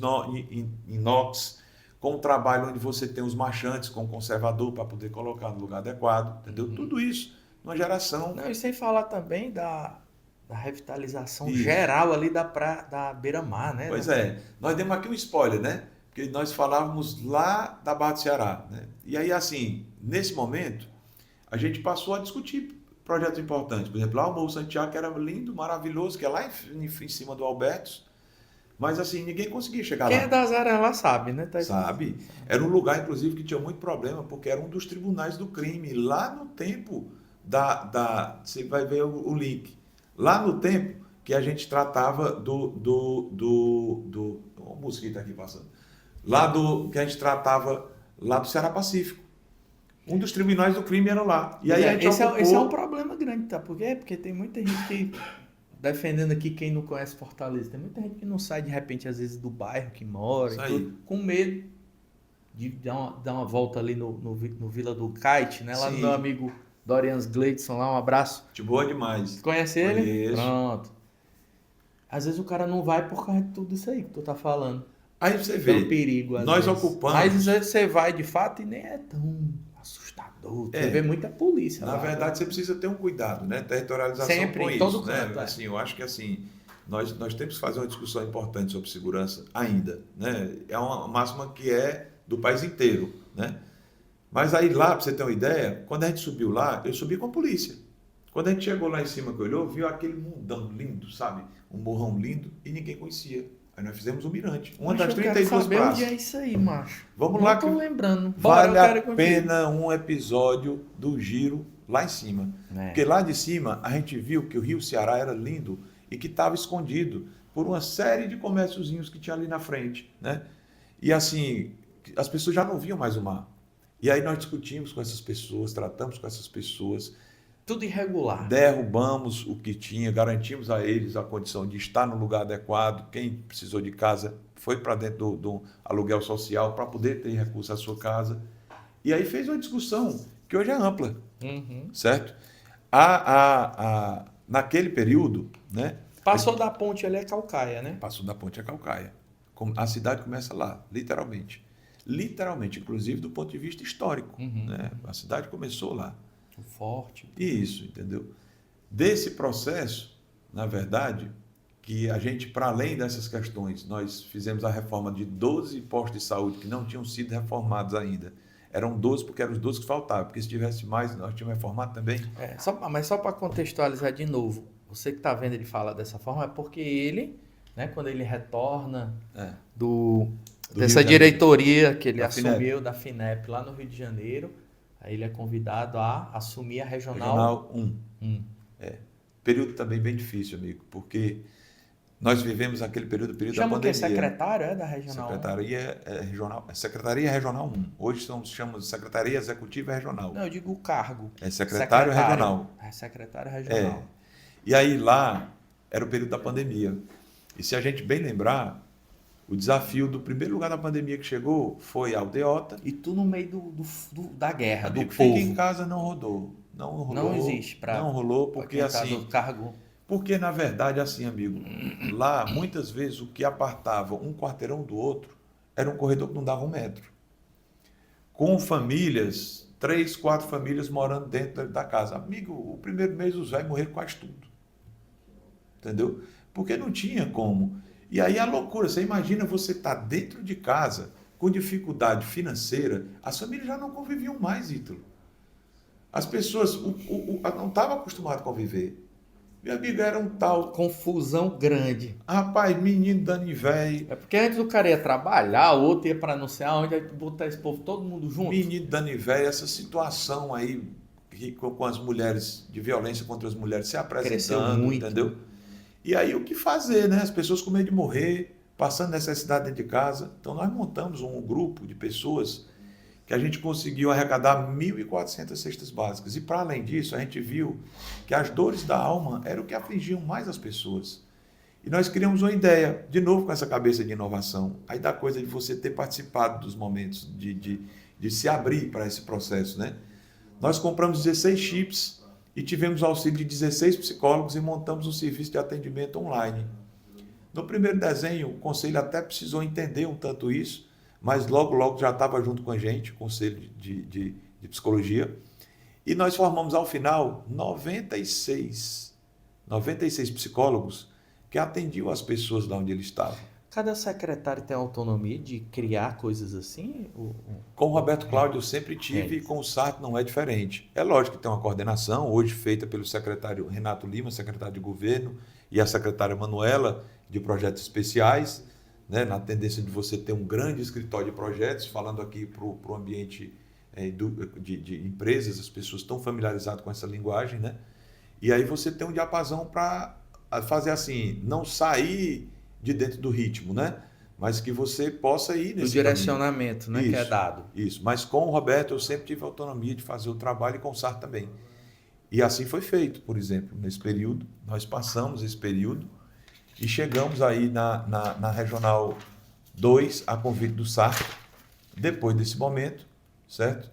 inox, com um trabalho onde você tem os machantes com o conservador para poder colocar no lugar adequado, entendeu? Tudo isso numa geração. Não, e sem falar também da revitalização geral ali da beira-mar, né? Pois é, nós demos aqui um spoiler, né? Porque nós falávamos lá da Barra do Ceará, né? E aí, assim, nesse momento, a gente passou a discutir projetos importantes. Por exemplo, lá o Morro Santiago, que era lindo, maravilhoso, que é lá em cima do Albertos, mas assim, ninguém conseguia chegar lá. Quem é das áreas lá sabe, né? Sabe? Era um lugar, inclusive, que tinha muito problema, porque era um dos tribunais do crime, lá no tempo você vai ver o link. Lá no tempo que a gente tratava o mosquito aqui passando. Que a gente tratava lá do Ceará Pacífico. Um dos tribunais do crime era lá. E aí esse é um problema grande, tá? Por quê? Porque tem muita gente que, defendendo aqui quem não conhece Fortaleza, tem muita gente que não sai de repente, às vezes, do bairro que mora, com medo de dar uma volta ali no Vila do Kite, né? Lá no meu amigo Dorians Gleidson, lá, um abraço. De boa demais. Conhece ele? Conheço. Pronto. Às vezes o cara não vai por causa de tudo isso aí que tu tá falando. Aí você vê, é um perigo, nós ocupamos... Mas às vezes você vai de fato e nem é tão assustador. governador, você vê muita polícia Na lá. verdade, você precisa ter um cuidado, né? Territorialização Sempre, com em isso, todo né? canto, é. Assim, eu acho que assim, nós temos que fazer uma discussão importante sobre segurança ainda, né? É uma máxima que é do país inteiro, né? Mas aí lá, para você ter uma ideia, quando a gente subiu lá, eu subi com a polícia. Quando a gente chegou lá em cima que olhou, viu aquele mundão lindo, sabe? Um morrão lindo e ninguém conhecia. Aí nós fizemos o Mirante, uma Macho, das eu quero 32 saber praças. onde é isso aí, macho. Vamos Não lá tô que lembrando. Bora, vale eu quero a ir contigo. pena um episódio do giro lá em cima. É. Porque lá de cima a gente viu que o Rio Ceará era lindo e que estava escondido por uma série de comérciozinhos que tinha ali na frente, né? E assim, as pessoas já não viam mais o mar. E aí nós discutimos com essas pessoas, tratamos com essas pessoas, Tudo irregular. derrubamos o que tinha, garantimos a eles a condição de estar no lugar adequado. Quem precisou de casa foi para dentro do aluguel social para poder ter recurso à sua casa. E aí fez uma discussão que hoje é ampla, Uhum. certo? Naquele período, né? Passou da ponte ali é Calcaia, né? Passou da ponte a Calcaia. A cidade começa lá, literalmente. Literalmente, inclusive do ponto de vista histórico. Uhum. Né? A cidade começou lá. O forte. Isso, entendeu? Desse processo, na verdade, que a gente, para além dessas questões, nós fizemos a reforma de 12 postos de saúde que não tinham sido reformados ainda. Eram 12 porque eram os 12 que faltavam, porque se tivesse mais, nós tínhamos reformado também. Mas só para contextualizar de novo, você que está vendo ele falar dessa forma, é porque ele, né, quando ele retorna dessa Rio de diretoria que ele Da assumiu, da FINEP, lá no Rio de Janeiro, aí ele é convidado a assumir a Regional 1. Período também bem difícil, amigo, porque nós vivemos aquele período da Chama o quê? pandemia. Secretário da Regional 1? Secretaria Regional 1. Hoje chamamos de Secretaria Executiva Regional. Não, eu digo o cargo. É secretário regional. É secretário regional. E aí lá era o período da pandemia. E se a gente bem lembrar, o desafio do primeiro lugar da pandemia que chegou foi a aldeota. E tu no meio da guerra, Amigo, do fica povo. em casa não rodou. Não rolou. Não existe para. Não rolou porque assim. Do cargo. Porque na verdade assim, amigo, lá muitas vezes o que apartava um quarteirão do outro era um corredor que não dava 1 metro. Com famílias, 3, 4 famílias morando dentro da casa. Amigo, o primeiro mês os velhos morreram quase tudo. Entendeu? Porque não tinha como. E aí a loucura, você imagina você estar dentro de casa com dificuldade financeira, as famílias já não conviviam mais, Ítalo. As pessoas não estavam acostumadas a conviver. Meu amigo, era um tal... Confusão grande. Rapaz, menino dando em véio. É porque antes o cara ia trabalhar, o outro ia para não sei aonde, aí botar esse povo todo mundo junto. Menino dando em véio, essa situação aí com as mulheres, de violência contra as mulheres se apresentando, cresceu muito. Entendeu? E aí o que fazer, né? As pessoas com medo de morrer, passando necessidade dentro de casa. Então nós montamos um grupo de pessoas que a gente conseguiu arrecadar 1.400 cestas básicas. E para além disso, a gente viu que as dores da alma eram o que afligiam mais as pessoas. E nós criamos uma ideia, de novo com essa cabeça de inovação, aí da coisa de você ter participado dos momentos, de se abrir para esse processo, né? Nós compramos 16 chips e tivemos auxílio de 16 psicólogos e montamos um serviço de atendimento online. No primeiro desenho, o conselho até precisou entender um tanto isso, mas logo já estava junto com a gente, o conselho de psicologia, e nós formamos ao final 96 psicólogos que atendiam as pessoas lá onde eles estavam. Cada secretário tem autonomia de criar coisas assim? Com o Roberto Cláudio eu sempre tive e com o Sarto não é diferente. É lógico que tem uma coordenação, hoje feita pelo secretário Renato Lima, secretário de governo, e a secretária Manuela, de projetos especiais, né, na tendência de você ter um grande escritório de projetos, falando aqui para o ambiente de empresas, as pessoas estão familiarizadas com essa linguagem, né? E aí você tem um diapasão para fazer assim, não sair de dentro do ritmo, né? Mas que você possa ir nesse direcionamento, né? Isso, que é dado. Isso, mas com o Roberto eu sempre tive autonomia de fazer o trabalho e com o Sarto também. E assim foi feito, por exemplo, nesse período, nós passamos esse período e chegamos aí na Regional 2, a convite do Sarto, depois desse momento, certo?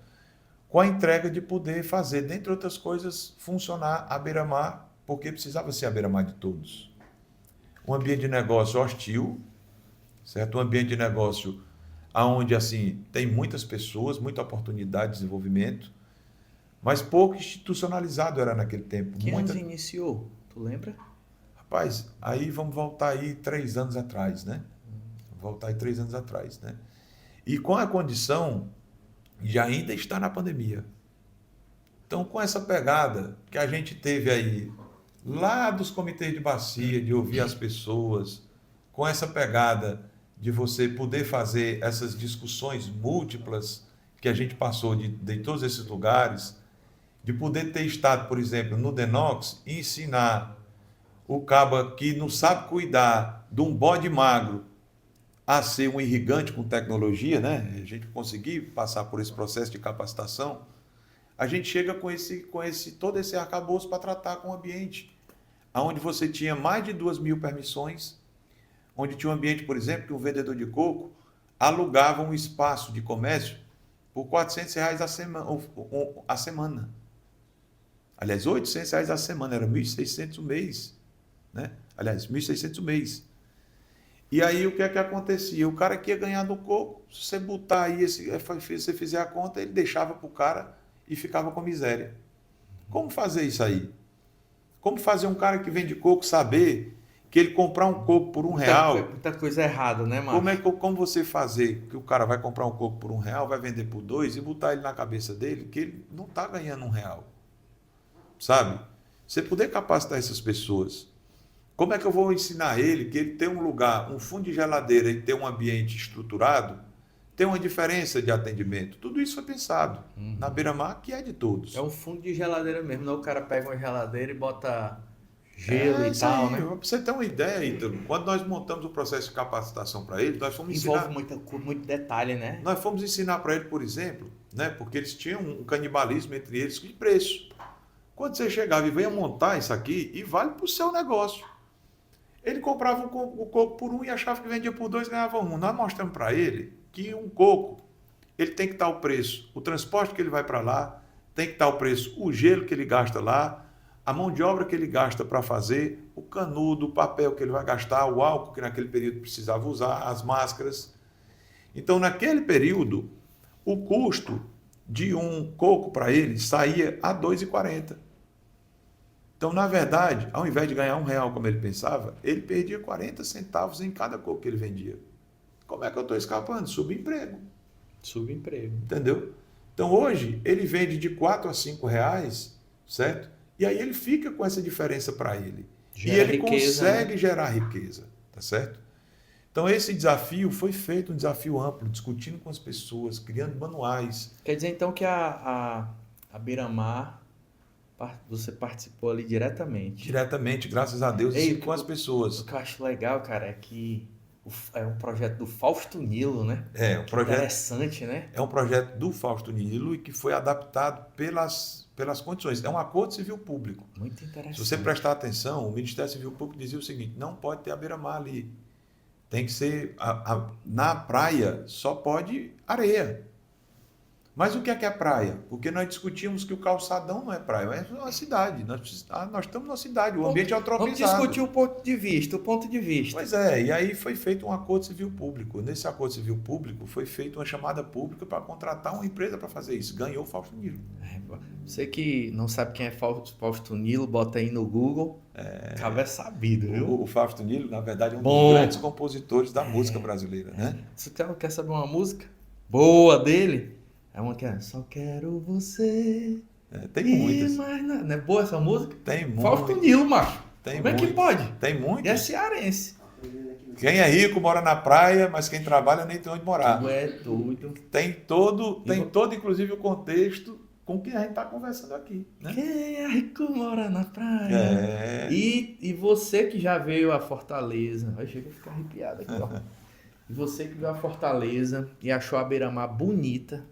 Com a entrega de poder fazer, dentre outras coisas, funcionar a beira-mar, porque precisava ser a beira-mar de todos. Um ambiente de negócio hostil, certo? Um ambiente de negócio onde assim, tem muitas pessoas, muita oportunidade de desenvolvimento, mas pouco institucionalizado era naquele tempo. Que anos iniciou? Tu lembra? Rapaz, aí vamos voltar aí 3 anos atrás, né? Voltar aí 3 anos atrás, né? E com a condição de ainda estar na pandemia. Então, com essa pegada que a gente teve aí, lá dos comitês de bacia, de ouvir as pessoas, com essa pegada de você poder fazer essas discussões múltiplas que a gente passou de todos esses lugares, de poder ter estado, por exemplo, no Denox e ensinar o caba que não sabe cuidar de um bode magro a ser um irrigante com tecnologia, né? A gente conseguir passar por esse processo de capacitação, a gente chega com todo esse arcabouço para tratar com o ambiente, onde você tinha mais de 2.000 permissões, onde tinha um ambiente, por exemplo, que um vendedor de coco alugava um espaço de comércio por R$ 400 a semana. Aliás, R$ 800 a semana, era 1.600 o mês, né? Aliás, 1.600 o mês. E aí o que é que acontecia? O cara que ia ganhar no coco, se você botar aí, se você fizer a conta, ele deixava para o cara e ficava com miséria. Como fazer isso aí? Como fazer um cara que vende coco saber que ele comprar um coco por R$ 1... Muita coisa errada, né, mano? Como você fazer que o cara vai comprar um coco por R$ 1, vai vender por 2 e botar ele na cabeça dele que ele não está ganhando R$ 1? Sabe? Você poder capacitar essas pessoas. Como é que eu vou ensinar ele que ele tem um lugar, um fundo de geladeira e ter um ambiente estruturado, tem uma diferença de atendimento? Tudo isso foi pensado na Beira-Mar, que é de todos. É um fundo de geladeira mesmo, não? O cara pega uma geladeira e bota gelo e tal, aí, né? Pra você ter uma ideia, Ítalo, quando nós montamos o processo de capacitação para ele, nós fomos ensinar... Envolve muito detalhe, né? Nós fomos ensinar para ele, por exemplo, né, porque eles tinham um canibalismo entre eles de preço. Quando você chegava e venha montar isso aqui, e vale para o seu negócio. Ele comprava o coco por 1 e achava que vendia por 2 e ganhava 1. Nós mostramos para ele que um coco, ele tem que estar o preço, o transporte que ele vai para lá, tem que estar o preço, o gelo que ele gasta lá, a mão de obra que ele gasta para fazer, o canudo, o papel que ele vai gastar, o álcool que naquele período precisava usar, as máscaras. Então, naquele período, o custo de um coco para ele saía a R$ 2,40. Então, na verdade, ao invés de ganhar R$ 1, como ele pensava, ele perdia 40 centavos em cada coco que ele vendia. Como é que eu estou escapando? Subemprego. Subemprego. Entendeu? Então, hoje, ele vende de 4 a 5 reais, certo? E aí ele fica com essa diferença para ele. Gera e ele riqueza, consegue né? gerar riqueza, tá certo? Então, esse desafio foi feito, um desafio amplo, discutindo com as pessoas, criando manuais. Quer dizer, então, que a Beira-Mar, você participou ali diretamente. Diretamente, graças a Deus, Ei, com as pessoas. O que eu acho legal, cara, é que é um projeto do Fausto Nilo, né? É um projeto Interessante, né? É um projeto do Fausto Nilo e que foi adaptado pelas condições. É um acordo civil público. Muito interessante. Se você prestar atenção, o Ministério Civil Público dizia o seguinte: não pode ter a beira-mar ali. Tem que ser na praia, só pode areia. Mas o que é praia? Porque nós discutimos que o calçadão não é praia, é uma cidade. Nós estamos numa cidade, o ambiente é Vamos antropizado. discutir o ponto de vista, Pois é, e aí foi feito um acordo civil público. Nesse acordo civil público foi feita uma chamada pública para contratar uma empresa para fazer isso. Ganhou o Fausto Nilo. Você que não sabe quem é Fausto Nilo, bota aí no Google. Acaba sabido, viu? O Fausto Nilo, na verdade, é um dos grandes compositores da música brasileira, né? Você quer saber uma música boa dele? É uma que é Só Quero Você. Tem muitas. Não é boa essa música? Tem muitas. Fausto Nilo, macho. Tem Como é que pode? Tem muitas. E é cearense. Quem é rico mora na praia, mas quem trabalha nem tem onde morar. Tu é doido. Tem todo, inclusive, o contexto com quem a gente está conversando aqui. Né? Quem é rico mora na praia. E você que já veio a Fortaleza. Vai chegar a ficar arrepiado aqui, ó. E você que veio a Fortaleza e achou a Beira-Mar bonita.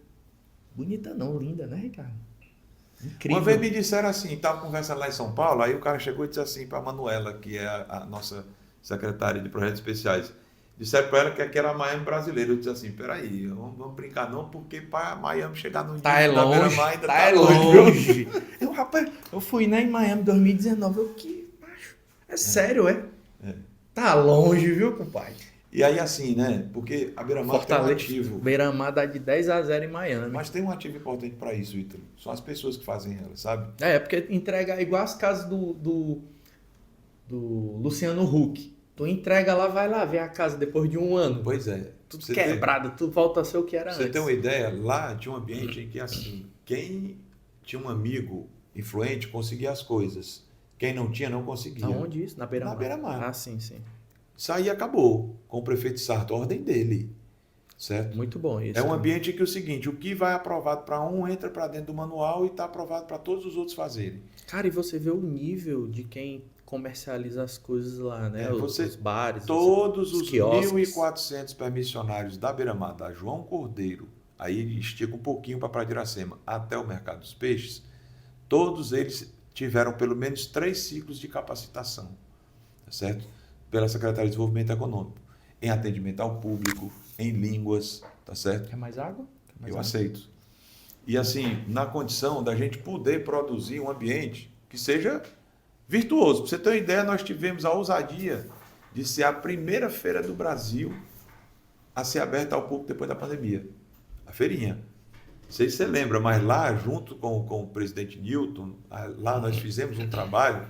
Bonita não, linda, né, Ricardo? Incrível. Uma vez me disseram assim, estava conversando lá em São Paulo, aí o cara chegou e disse assim para a Manuela, que é a nossa secretária de projetos especiais, disseram para ela que aqui era a Miami brasileira. Eu disse assim, peraí, vamos brincar não, porque para Miami chegar no tá nível da longe, Beira-Mar ainda tá longe. Rapaz, eu fui em Miami em 2019, eu que macho, é sério, é? Tá longe, viu, compadre? E aí assim, né? Porque a Beira-Mar tem um Fortaleza, ativo. Beira-Mar dá de 10-0 em Miami. Mas tem um ativo importante para isso, Ítalo. São as pessoas que fazem ela, sabe? Porque entrega igual as casas do Luciano Huck. Tu entrega lá, vai lá ver a casa depois de um ano. Pois é. Tudo Você quebrado, tudo volta a ser o que era Pra você antes. ter uma ideia, lá tinha um ambiente em que, assim, quem tinha um amigo influente conseguia as coisas. Quem não tinha, não conseguia. Aonde isso? Na Beira-Mar? Na Beira-Mar. Ah, sim, sim. Isso aí acabou com o prefeito Sarto, a ordem dele, certo? Muito bom isso. É um cara. ambiente em que é o seguinte, o que vai aprovado para um entra para dentro do manual e está aprovado para todos os outros fazerem. Cara, e você vê o nível de quem comercializa as coisas lá, né? Os bares, Todos os quiosques. 1.400 permissionários da Beira-Mar, da João Cordeiro, aí estica um pouquinho para a Praia de Iracema, até o Mercado dos Peixes, todos eles tiveram pelo menos 3 ciclos de capacitação, tá certo? Pela Secretaria de Desenvolvimento Econômico, em atendimento ao público, em línguas, tá certo? Quer mais água? Quer mais Eu água? aceito. E assim, na condição da gente poder produzir um ambiente que seja virtuoso. Para você ter uma ideia, nós tivemos a ousadia de ser a primeira feira do Brasil a ser aberta ao público depois da pandemia. A feirinha. Não sei se você lembra, mas lá, junto com o presidente Newton, lá nós fizemos um trabalho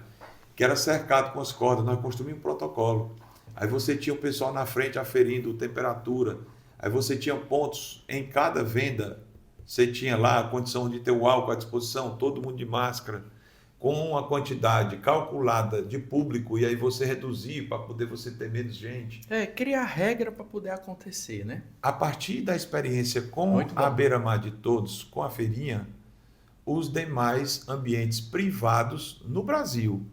que era cercado com as cordas, nós construímos um protocolo. Aí você tinha o pessoal na frente aferindo temperatura, aí você tinha pontos em cada venda, você tinha lá a condição de ter o álcool à disposição, todo mundo de máscara, com a quantidade calculada de público, e aí você reduzir para poder você ter menos gente. Criar regra para poder acontecer, né? A partir da experiência com Muito bom. a Beira-Mar de Todos, com a feirinha, os demais ambientes privados no Brasil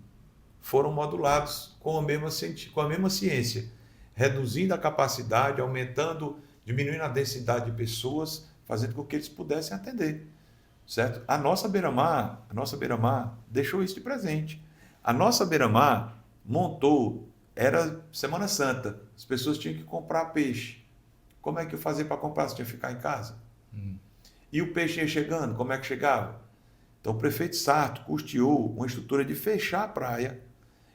foram modulados com a mesma ciência, reduzindo a capacidade, aumentando, diminuindo a densidade de pessoas, fazendo com que eles pudessem atender, certo? A nossa Beira-Mar deixou isso de presente. A nossa Beira-Mar montou, era Semana Santa, as pessoas tinham que comprar peixe. Como é que eu fazia para comprar? Você tinha que ficar em casa. E o peixe ia chegando, como é que chegava? Então o prefeito Sarto custeou uma estrutura de fechar a praia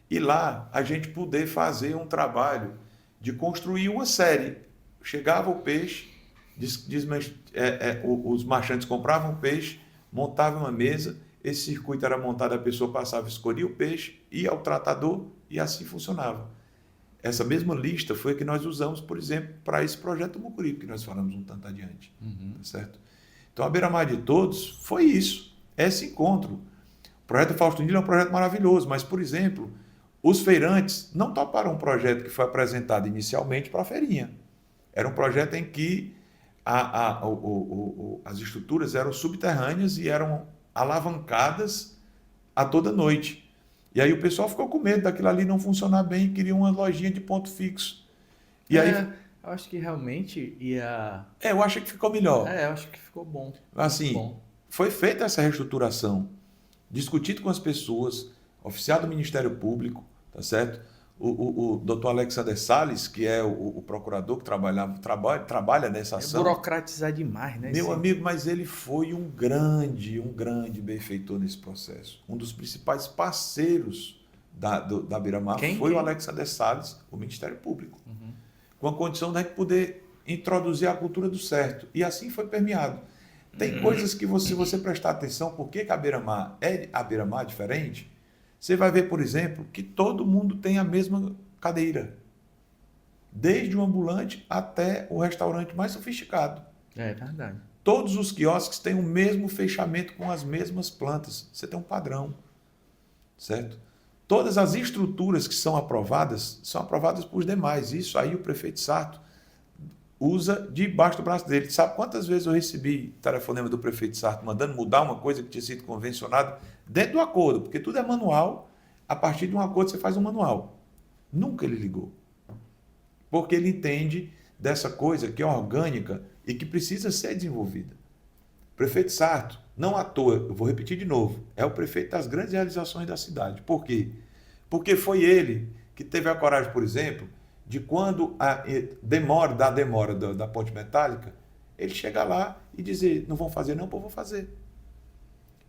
e lá a gente poder fazer um trabalho de construir uma série. Chegava o peixe, os marchantes compravam o peixe, montavam uma mesa, esse circuito era montado, a pessoa passava, escolhia o peixe, ia ao tratador e assim funcionava. Essa mesma lista foi a que nós usamos, por exemplo, para esse projeto do Mucuripe, que nós falamos um tanto adiante. Tá certo? Então, a Beira-Mar de Todos foi isso, esse encontro. O projeto Fausto Nilo é um projeto maravilhoso, mas, por exemplo, os feirantes não toparam um projeto que foi apresentado inicialmente para a feirinha. Era um projeto em que as estruturas eram subterrâneas e eram alavancadas a toda noite. E aí o pessoal ficou com medo daquilo ali não funcionar bem e queria uma lojinha de ponto fixo. E aí, eu acho que realmente ia... eu acho que ficou melhor. eu acho que ficou bom. Assim, Bom. foi feita essa reestruturação, discutido com as pessoas, oficial do Ministério Público, tá certo? O doutor Alexander Salles, que é o procurador que trabalha nessa ação. Burocratizar demais, né? Meu amigo, mas ele foi um grande benfeitor nesse processo. Um dos principais parceiros da Beira-Mar foi o Alexander Salles, o Ministério Público. Com a condição de a gente poder introduzir a cultura do certo. E assim foi permeado. Tem coisas que, se você prestar atenção, por que a Beira-Mar é a Beira-Mar diferente, você vai ver, por exemplo, que todo mundo tem a mesma cadeira. Desde o ambulante até o restaurante mais sofisticado. É verdade. Todos os quiosques têm o mesmo fechamento com as mesmas plantas. Você tem um padrão, certo? Todas as estruturas que são aprovadas por demais. Isso aí o prefeito Sarto usa debaixo do braço dele. Sabe quantas vezes eu recebi telefonema do prefeito Sarto mandando mudar uma coisa que tinha sido convencionada dentro do acordo? Porque tudo é manual. A partir de um acordo você faz um manual. Nunca ele ligou. Porque ele entende dessa coisa que é orgânica e que precisa ser desenvolvida. O prefeito Sarto, não à toa, eu vou repetir de novo, é o prefeito das grandes realizações da cidade. Por quê? Porque foi ele que teve a coragem, por exemplo, de quando a demora da ponte metálica, ele chegar lá e dizer, não vão fazer não, pô, vou fazer.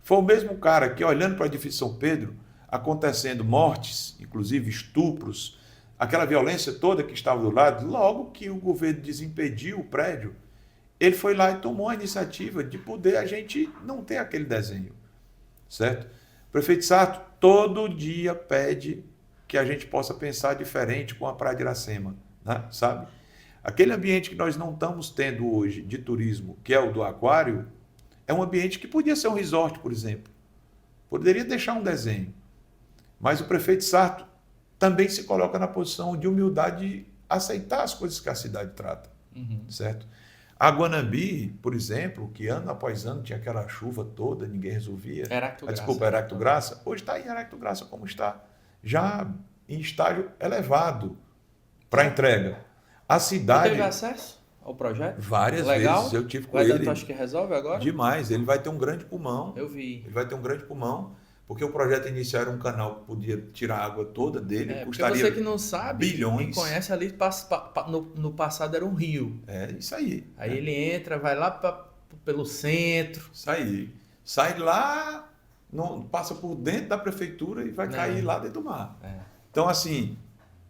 Foi o mesmo cara que, olhando para o edifício São Pedro, acontecendo mortes, inclusive estupros, aquela violência toda que estava do lado, logo que o governo desimpediu o prédio, ele foi lá e tomou a iniciativa de poder a gente não ter aquele desenho, certo? O prefeito Sarto todo dia pede que a gente possa pensar diferente com a Praia de Iracema, né? Sabe? Aquele ambiente que nós não estamos tendo hoje de turismo, que é o do aquário, é um ambiente que podia ser um resort, por exemplo. Poderia deixar um desenho. Mas o prefeito Sarto também se coloca na posição de humildade de aceitar as coisas que a cidade trata, certo? A Guanambi, por exemplo, que ano após ano tinha aquela chuva toda, ninguém resolvia. Heráclito Graça. Hoje está em Heráclito Graça como está, já em estágio elevado para entrega. A cidade... Você teve acesso ao projeto? Várias Legal? vezes eu tive com Vai ele. dando, acho que resolve agora? Demais. Ele vai ter um grande pulmão. Eu vi. Ele vai ter um grande pulmão, porque o projeto inicial era um canal que podia tirar a água toda dele, custaria você que não sabe, bilhões. quem conhece ali, no passado era um rio. É isso aí. Aí ele entra, vai lá pelo centro. Isso aí. Sai lá, passa por dentro da prefeitura e vai cair lá dentro do mar. Então, assim,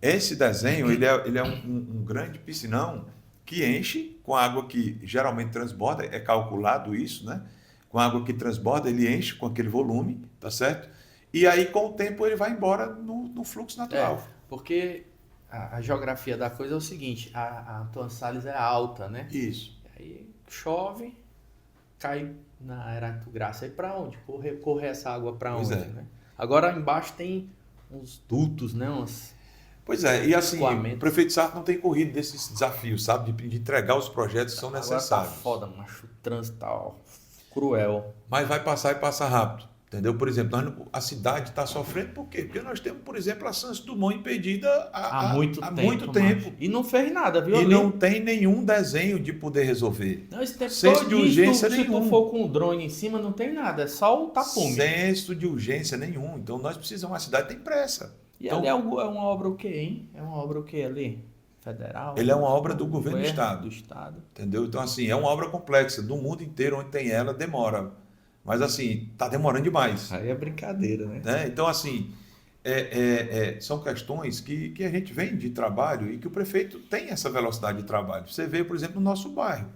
esse desenho, ele é um grande piscinão que enche com a água que geralmente transborda, é calculado isso, né? Com a água que transborda, ele enche com aquele volume, tá certo? E aí, com o tempo, ele vai embora no fluxo natural. Porque a geografia da coisa é o seguinte, a Antônio Salles é alta, né? Isso. Aí chove, cai na Heráclito Graça. Aí para onde? Correr essa água para onde? Né? Agora embaixo tem uns dutos, né? Pois é, e assim, o prefeito Sarto não tem corrido desses desafios, sabe? De entregar os projetos que são necessários. Agora tá foda, macho. O trânsito tá cruel. Mas vai passar e passa rápido. Entendeu? Por exemplo, a cidade está sofrendo por quê? Porque nós temos, por exemplo, a Santos Dumont impedida há muito tempo. E não fez nada, viu? E não tem nenhum desenho de poder resolver. Não, esse tempo senso de urgência nenhum. Se tu for com o drone em cima, não tem nada. É só o tapume. Senso de urgência nenhum. Então nós precisamos, a cidade tem pressa. E então, ali é uma obra o quê, hein? É uma obra o quê ali? Federal? Ele é uma obra do governo do Estado. Estado. Entendeu? Então, assim, é uma obra complexa. Do mundo inteiro, onde tem ela, demora. Mas, assim, está demorando demais. Aí é brincadeira, né? Então, assim, são questões que a gente vem de trabalho e que o prefeito tem essa velocidade de trabalho. Você vê, por exemplo, no nosso bairro.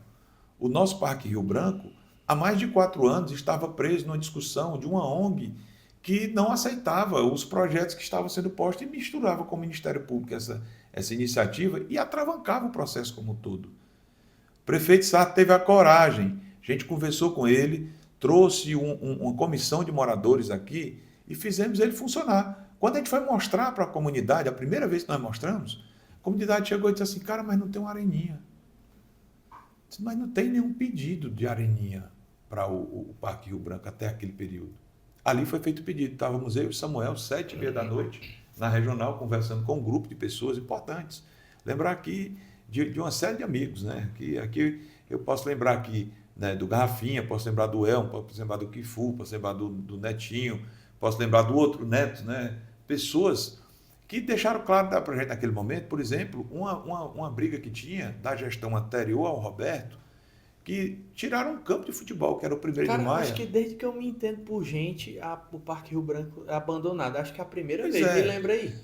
O nosso Parque Rio Branco, há mais de 4 anos, estava preso numa discussão de uma ONG que não aceitava os projetos que estavam sendo postos e misturava com o Ministério Público essa iniciativa e atravancava o processo como um todo. O prefeito Sarto teve a coragem, a gente conversou com ele, trouxe uma comissão de moradores aqui e fizemos ele funcionar. Quando a gente foi mostrar para a comunidade, a primeira vez que nós mostramos, a comunidade chegou e disse assim, cara, mas não tem uma areninha. Disse, mas não tem nenhum pedido de areninha para o Parque Rio Branco até aquele período. Ali foi feito o pedido. Estávamos eu e o Samuel, 7h30 da noite, na regional, conversando com um grupo de pessoas importantes. Lembrar aqui de uma série de amigos, né? Aqui eu posso lembrar aqui, né, do Garrafinha, posso lembrar do Elmo, posso lembrar do Kifu, posso lembrar do Netinho, posso lembrar do outro Neto, né? Pessoas que deixaram claro para a gente naquele momento, por exemplo, uma briga que tinha da gestão anterior ao Roberto, que tiraram um campo de futebol, que era o 1º de maio. Acho que desde que eu me entendo por gente, o Parque Rio Branco é abandonado. Acho que é a primeira Pois vez, é. me lembra aí.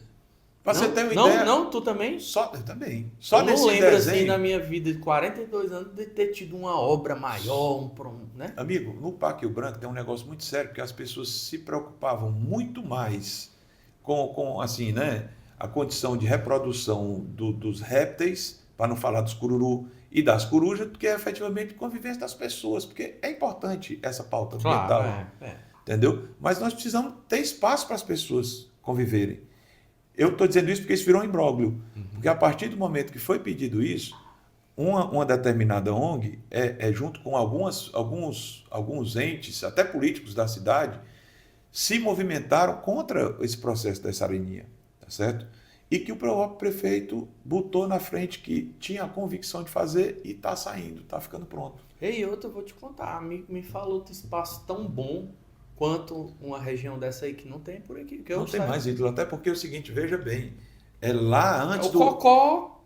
Para você ter uma ideia... Não, tu também? Eu também. Só eu nesse não lembro desenho... assim na minha vida de 42 anos de ter tido uma obra maior, né? Amigo, no Parque Rio Branco tem um negócio muito sério, porque as pessoas se preocupavam muito mais com assim, né, a condição de reprodução dos répteis, para não falar dos cururu e das corujas, do que efetivamente convivência das pessoas, porque é importante essa pauta ambiental, Claro, entendeu? Mas nós precisamos ter espaço para as pessoas conviverem. Eu estou dizendo isso porque isso virou um imbróglio, porque a partir do momento que foi pedido isso, uma determinada ONG, junto com alguns entes, até políticos da cidade, se movimentaram contra esse processo dessa areninha, tá certo? E que o próprio prefeito botou na frente que tinha a convicção de fazer e está saindo, está ficando pronto. Ei, eu vou te contar, me falou outro espaço tão bom quanto uma região dessa aí que não tem por aqui. Que não tem mais, Ítalo, até porque é o seguinte, veja bem, lá antes do... Cocó,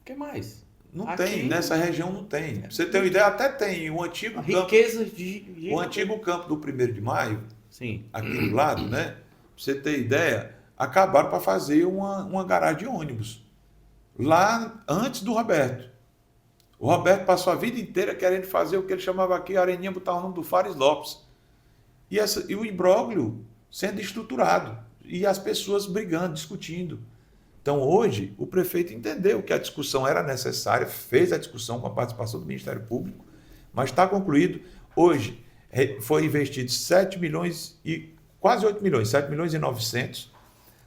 o que mais? Não aqui, tem, nessa região não tem. Pra você ter uma ideia, até tem o antigo campo. O antigo campo do 1º de maio, sim, aqui do lado, né? Pra você ter ideia, acabaram para fazer uma garagem de ônibus. Lá antes do Roberto. O Roberto passou a vida inteira querendo fazer o que ele chamava aqui, a Areninha, botar o nome do Fares Lopes. E o imbróglio sendo estruturado. E as pessoas brigando, discutindo. Então, hoje, o prefeito entendeu que a discussão era necessária, fez a discussão com a participação do Ministério Público, mas está concluído. Hoje, foi investido 7 milhões e quase 8 milhões, 7 milhões e 900.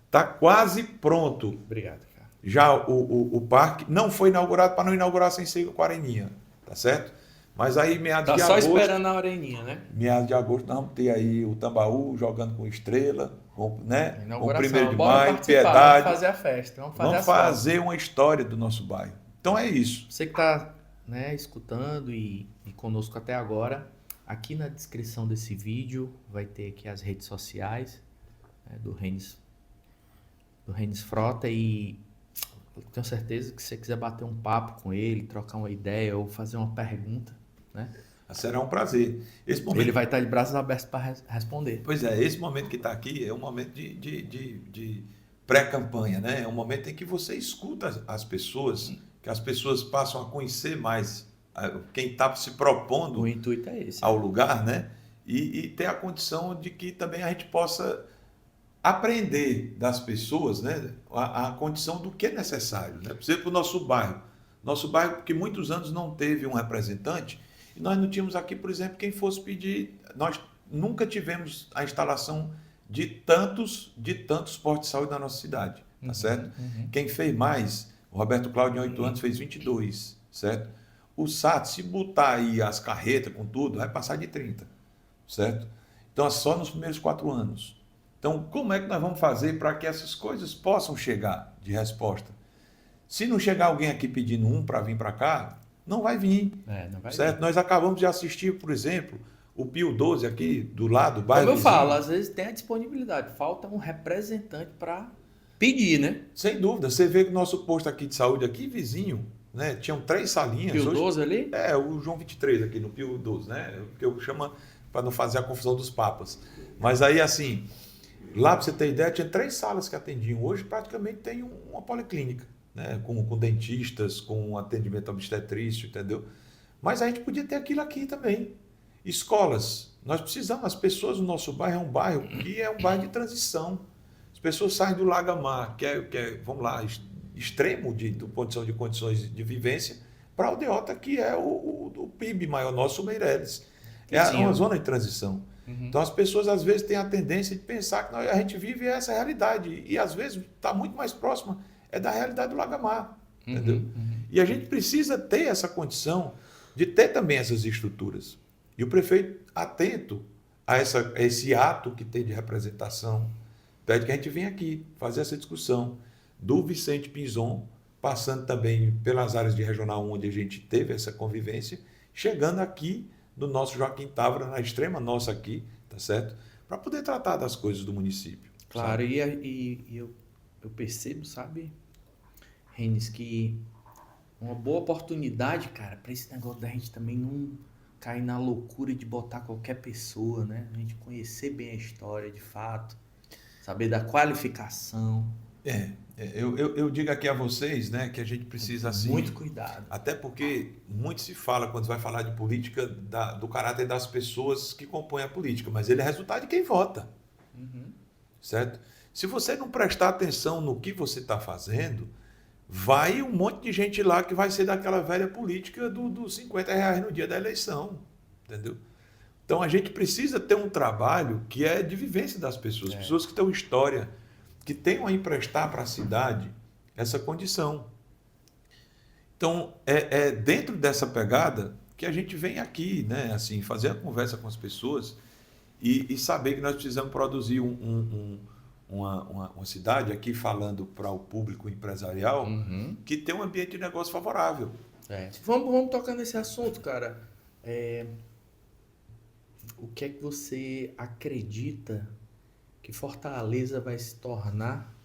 Está quase pronto. Obrigado, cara. Já o parque não foi inaugurado para não inaugurar sem ser com a Areninha, tá certo? Mas aí, meados de Tá só agosto... esperando a Areninha, né? Meados de agosto, nós vamos ter aí o Tambaú jogando com Estrela, né? Com o 1º de Bora maio, participar, Piedade. vamos fazer a festa. Vamos fazer uma história do nosso bairro. Então é isso. Você que está, né, escutando e conosco até agora, aqui na descrição desse vídeo vai ter aqui as redes sociais, né, do Renes Frota, e eu tenho certeza que se você quiser bater um papo com ele, trocar uma ideia ou fazer uma pergunta, né? Será um prazer. Ele vai estar de braços abertos para responder. Pois é, esse momento que está aqui é um momento de pré-campanha, né? É um momento em que você escuta as pessoas, que as pessoas passam a conhecer mais quem está se propondo O intuito é esse. ao lugar, né? E ter a condição de que também a gente possa aprender das pessoas, né? A condição do que é necessário, né? Por exemplo, o nosso bairro. Nosso bairro, que muitos anos não teve um representante, e nós não tínhamos aqui, por exemplo, quem fosse pedir. Nós nunca tivemos a instalação de tantos postos de saúde na nossa cidade, tá certo? Quem fez mais, o Roberto Cláudio, em 8 anos, fez 22, certo? O SAT, se botar aí as carretas com tudo, vai passar de 30, certo? Então, é só nos primeiros 4 anos. Então, como é que nós vamos fazer para que essas coisas possam chegar de resposta? Se não chegar alguém aqui pedindo para vir para cá, não vai vir, Não vai certo? vir. Nós acabamos de assistir, por exemplo, o Pio 12 aqui do lado, do bairro Como eu vizinho. falo, às vezes tem a disponibilidade, falta um representante para pedir, né? Sem dúvida, você vê que o nosso posto aqui de saúde, aqui vizinho, né? Tinham 3 salinhas. Pio hoje, 12 ali? O João 23 aqui no Pio 12, né? Que eu chamo para não fazer a confusão dos papas. Mas aí, assim, lá para você ter ideia, tinha 3 salas que atendiam. Hoje praticamente tem uma policlínica, né? Com dentistas, com atendimento obstetrício, entendeu? Mas a gente podia ter aquilo aqui também. Escolas. Nós precisamos, as pessoas do nosso bairro é um bairro que é um bairro de transição. As pessoas saem do Lagamar, que é vamos lá, extremo de condições de vivência, para Aldeota, que é o PIB maior nosso, o Meireles. É uma zona de transição. Então as pessoas às vezes têm a tendência de pensar que a gente vive essa realidade. E às vezes está muito mais próxima da realidade do Lagamar. Entendeu? E a gente precisa ter essa condição de ter também essas estruturas. E o prefeito, atento a esse ato que tem de representação, pede que a gente venha aqui fazer essa discussão do Vicente Pinzon, passando também pelas áreas de Regional 1, onde a gente teve essa convivência, chegando aqui no nosso Joaquim Távora, na extrema nossa aqui, tá certo? Para poder tratar das coisas do município. Claro, sabe? e eu percebo, sabe, Renes, que uma boa oportunidade, cara, para esse negócio da gente também não cair na loucura de botar qualquer pessoa, né? A gente conhecer bem a história de fato, saber da qualificação. Eu digo aqui a vocês, né, que a gente precisa assim, muito cuidado. Até porque muito se fala, quando vai falar de política, do caráter das pessoas que compõem a política, mas ele é resultado de quem vota. Certo? Se você não prestar atenção no que você está fazendo, vai um monte de gente lá que vai ser daquela velha política dos R$50 no dia da eleição. Entendeu? Então a gente precisa ter um trabalho que é de vivência das pessoas, pessoas que têm história, que tenham a emprestar para a cidade essa condição. Então, é dentro dessa pegada que a gente vem aqui, né, assim, fazer a conversa com as pessoas e saber que nós precisamos produzir uma cidade aqui, falando para o público empresarial, que tem um ambiente de negócio favorável. Vamos tocar nesse assunto, cara. O que é que você acredita que Fortaleza vai se tornar?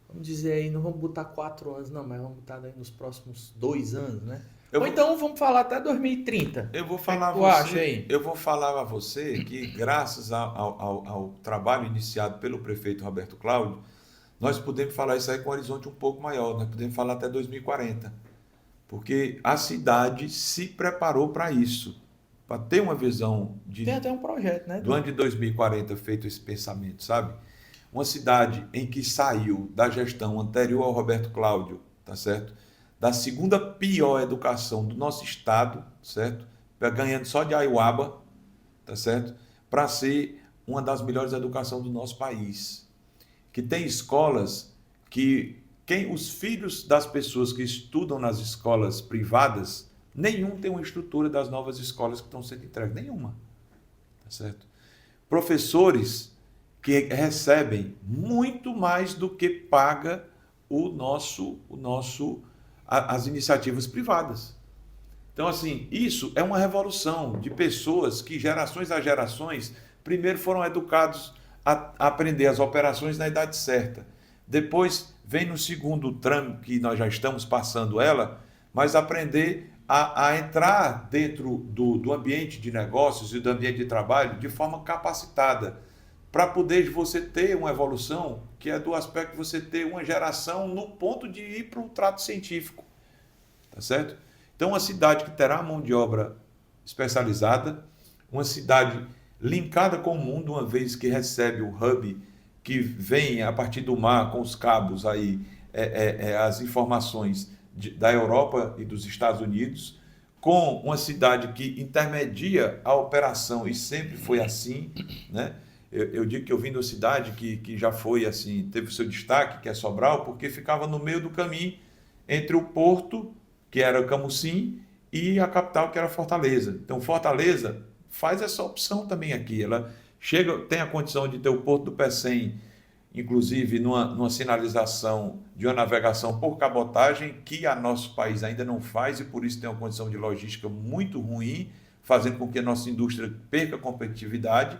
Vamos dizer aí, não vamos botar 4 anos, não, mas vamos botar aí nos próximos 2 anos, né? Então vamos falar até 2030. Eu vou falar a você que, graças ao trabalho iniciado pelo prefeito Roberto Cláudio, nós podemos falar isso aí com um horizonte um pouco maior, nós podemos falar até 2040, porque a cidade se preparou para isso, para ter uma visão Tem até um projeto, né? do ano de 2040 feito esse pensamento, sabe? Uma cidade em que saiu da gestão anterior ao Roberto Cláudio, tá certo? Da segunda pior educação do nosso estado, certo? Ganhando só de Aiuaba, tá certo? Para ser uma das melhores educações do nosso país. Que tem escolas que os filhos das pessoas que estudam nas escolas privadas, nenhum tem uma estrutura das novas escolas que estão sendo entregues, nenhuma, tá certo? Professores que recebem muito mais do que paga as iniciativas privadas. Então, assim, isso é uma revolução de pessoas que, gerações a gerações, primeiro foram educados a aprender as operações na idade certa. Depois vem no segundo tramo, que nós já estamos passando ela, mas aprender a entrar dentro do ambiente de negócios e do ambiente de trabalho de forma capacitada, para poder você ter uma evolução, que é do aspecto de você ter uma geração no ponto de ir para o trato científico. Tá certo? Então, uma cidade que terá mão de obra especializada, uma cidade linkada com o mundo, uma vez que recebe o hub que vem a partir do mar com os cabos aí, as informações da Europa e dos Estados Unidos, com uma cidade que intermedia a operação, e sempre foi assim, né? Eu digo que eu vim de uma cidade que já foi assim, teve o seu destaque, que é Sobral, porque ficava no meio do caminho entre o porto, que era Camusim, e a capital, que era Fortaleza. Então, Fortaleza faz essa opção também aqui. Ela tem a condição de ter o Porto do Pecém, inclusive numa sinalização de uma navegação por cabotagem, que a nosso país ainda não faz, e por isso tem uma condição de logística muito ruim, fazendo com que a nossa indústria perca competitividade.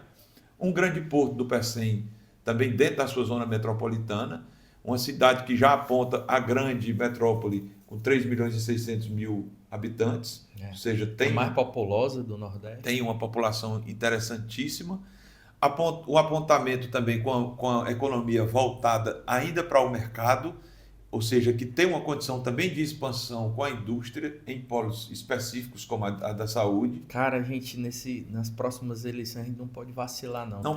Um grande porto do Pecém, também dentro da sua zona metropolitana, uma cidade que já aponta a grande metrópole com 3 milhões e 600 mil habitantes, ou seja, tem a mais populosa do Nordeste. Tem uma população interessantíssima. O apontamento também com a economia voltada ainda para o mercado, ou seja, que tem uma condição também de expansão com a indústria em polos específicos como a da saúde. Cara, a gente nas próximas eleições a gente não pode vacilar, não. Não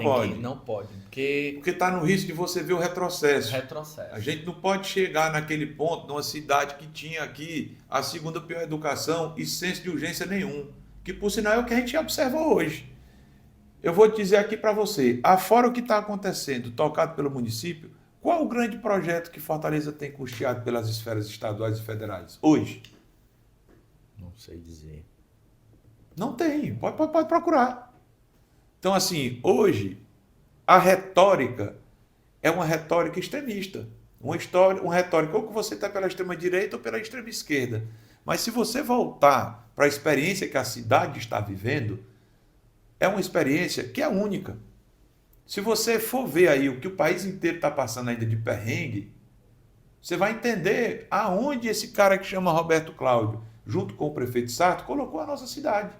pode. Porque está no risco de você ver o retrocesso. Retrocesso. A gente não pode chegar naquele ponto, numa cidade que tinha aqui a segunda pior educação e senso de urgência nenhum, que por sinal é o que a gente observa hoje. Eu vou dizer aqui para você, afora o que está acontecendo, tocado pelo município, qual o grande projeto que Fortaleza tem custeado pelas esferas estaduais e federais hoje? Não sei dizer. Não tem, pode procurar. Então, assim, hoje, a retórica é uma retórica extremista. Uma retórica ou que você está pela extrema-direita ou pela extrema-esquerda. Mas se você voltar para a experiência que a cidade está vivendo, é uma experiência que é única. Se você for ver aí o que o país inteiro está passando ainda de perrengue, você vai entender aonde esse cara que chama Roberto Cláudio, junto com o prefeito Sarto, colocou a nossa cidade.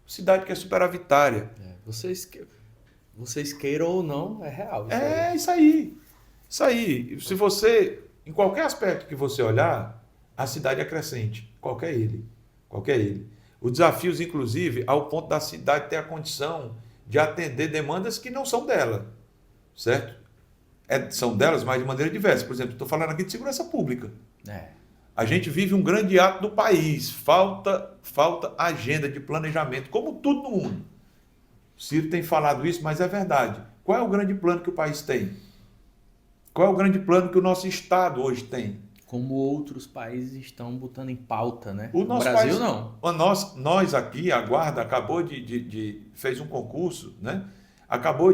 Cidade que é superavitária. Vocês queiram ou não, é real. Isso aí. Isso aí. Se você, em qualquer aspecto que você olhar, a cidade é crescente. Qualquer ele. Os desafios, inclusive, ao ponto da cidade ter a condição de atender demandas que não são dela, certo? São delas, mas de maneira diversa. Por exemplo, estou falando aqui de segurança pública. A gente vive um grande ato do país. Falta agenda de planejamento, como tudo no mundo. O Ciro tem falado isso, mas é verdade. Qual é o grande plano que o país tem? Qual é o grande plano que o nosso Estado hoje tem? Como outros países estão botando em pauta, né? O nosso Brasil país, não. Nós aqui, a Guarda acabou fez um concurso, né? Acabou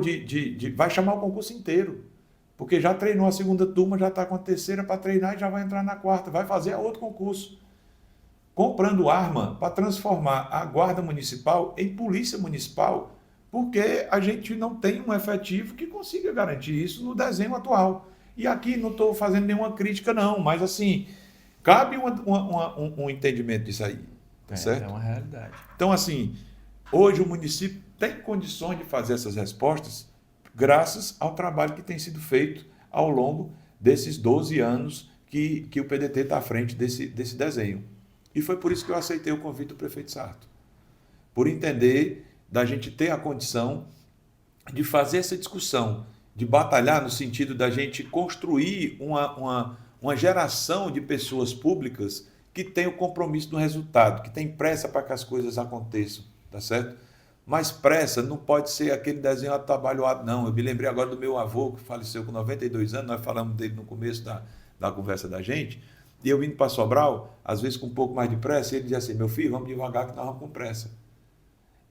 vai chamar o concurso inteiro, porque já treinou a segunda turma, já está com a terceira para treinar e já vai entrar na quarta, vai fazer outro concurso. Comprando arma para transformar a Guarda Municipal em Polícia Municipal, porque a gente não tem um efetivo que consiga garantir isso no desenho atual. E aqui não estou fazendo nenhuma crítica, não, mas assim, cabe um entendimento disso aí, certo? É uma realidade. Então, assim, hoje o município tem condições de fazer essas respostas graças ao trabalho que tem sido feito ao longo desses 12 anos que o PDT está à frente desse desenho. E foi por isso que eu aceitei o convite do prefeito Sarto. Por entender da gente ter a condição de fazer essa discussão, de batalhar no sentido da gente construir uma geração de pessoas públicas que tem o compromisso do resultado, que tem pressa para que as coisas aconteçam, tá certo? Mas pressa não pode ser aquele desenho atabalhoado, não. Eu me lembrei agora do meu avô, que faleceu com 92 anos, nós falamos dele no começo da conversa da gente, e eu indo para Sobral, às vezes com um pouco mais de pressa, e ele dizia assim, meu filho, vamos devagar que nós vamos com pressa.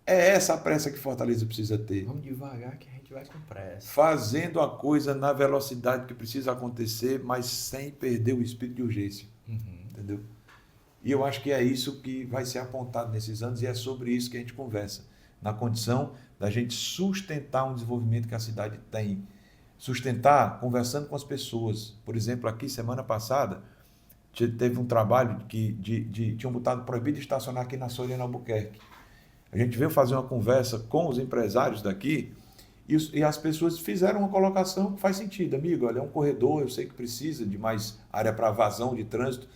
É essa a pressa que Fortaleza precisa ter. Vamos devagar que a gente vai com pressa. Fazendo a coisa na velocidade que precisa acontecer, mas sem perder o espírito de urgência. Entendeu? E eu acho que é isso que vai ser apontado nesses anos e é sobre isso que a gente conversa. Na condição da gente sustentar um desenvolvimento que a cidade tem. Sustentar conversando com as pessoas. Por exemplo, aqui semana passada, teve um trabalho que tinham botado proibido de estacionar aqui na Soriano Albuquerque. A gente veio fazer uma conversa com os empresários daqui e as pessoas fizeram uma colocação que faz sentido. Amigo, olha, é um corredor, eu sei que precisa de mais área para vazão de trânsito,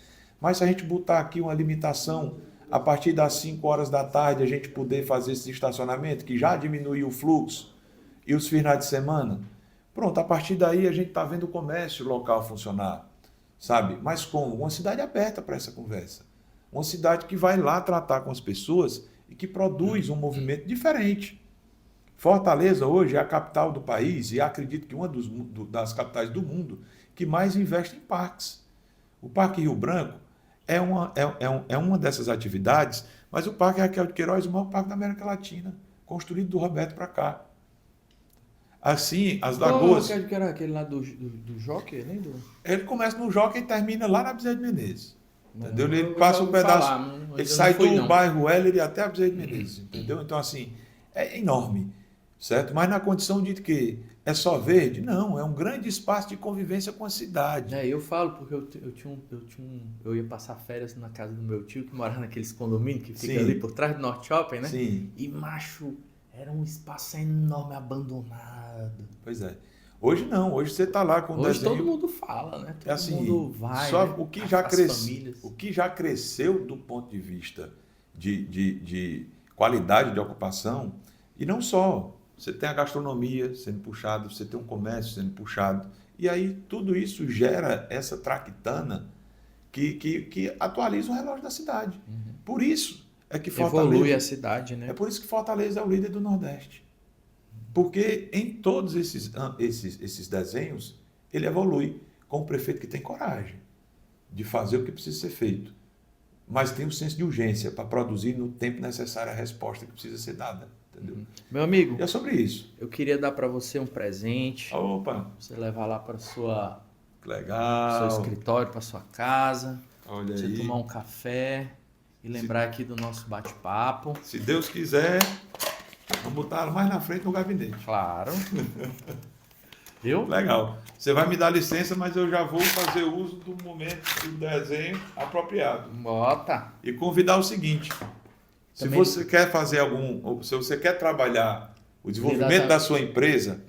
mas se a gente botar aqui uma limitação, a partir das 5 horas da tarde a gente poder fazer esse estacionamento, que já diminuiu o fluxo, e os finais de semana, pronto, a partir daí a gente está vendo o comércio local funcionar, sabe? Mas como? Uma cidade aberta para essa conversa. Uma cidade que vai lá tratar com as pessoas e que produz um movimento diferente. Fortaleza hoje é a capital do país e acredito que uma das capitais do mundo que mais investe em parques. O Parque Rio Branco é uma dessas atividades, mas o Parque Raquel de Queiroz é o maior parque da América Latina, construído do Roberto para cá. Assim, as lagoas... Qual que era aquele lá do Jockey, nem do... Ele começa no Jockey e termina lá na Bezerra de Menezes. Entendeu? Não, Ele passa um pedaço... ele sai do não. bairro Heller até a Bezerra de Menezes. Entendeu? Então, assim, é enorme. Certo? Mas na condição de que é só verde? Não, é um grande espaço de convivência com a cidade. Eu falo porque eu ia passar férias na casa do meu tio, que morava naqueles condomínios que fica ali por trás do Norte Shopping, né? Sim. E, macho, era um espaço enorme, abandonado. Pois é. Hoje não, hoje você está lá com o Hoje desenho... todo mundo fala, né? Todo assim, mundo vai, só né? o que já cresceu do ponto de vista de qualidade de ocupação, e não só... Você tem a gastronomia sendo puxada, você tem um comércio sendo puxado. E aí tudo isso gera essa traquitana que atualiza o relógio da cidade. Por isso é que Fortaleza... evolui a cidade, né? É por isso que Fortaleza é o líder do Nordeste. Porque em todos esses desenhos, ele evolui com um prefeito que tem coragem de fazer o que precisa ser feito. Mas tem um senso de urgência para produzir no tempo necessário a resposta que precisa ser dada. Entendeu? Meu amigo, e é sobre isso. Eu queria dar para você um presente. Opa! Você levar lá para sua legal, seu escritório, para sua casa. Olha você aí. Tomar um café e lembrar aqui do nosso bate-papo. Se Deus quiser, vamos botar mais na frente no gabinete. Claro. Viu? Legal. Você vai me dar licença, mas eu já vou fazer uso do momento do desenho apropriado. Bota. E convidar o seguinte. Se você quer fazer se você quer trabalhar o desenvolvimento da sua empresa,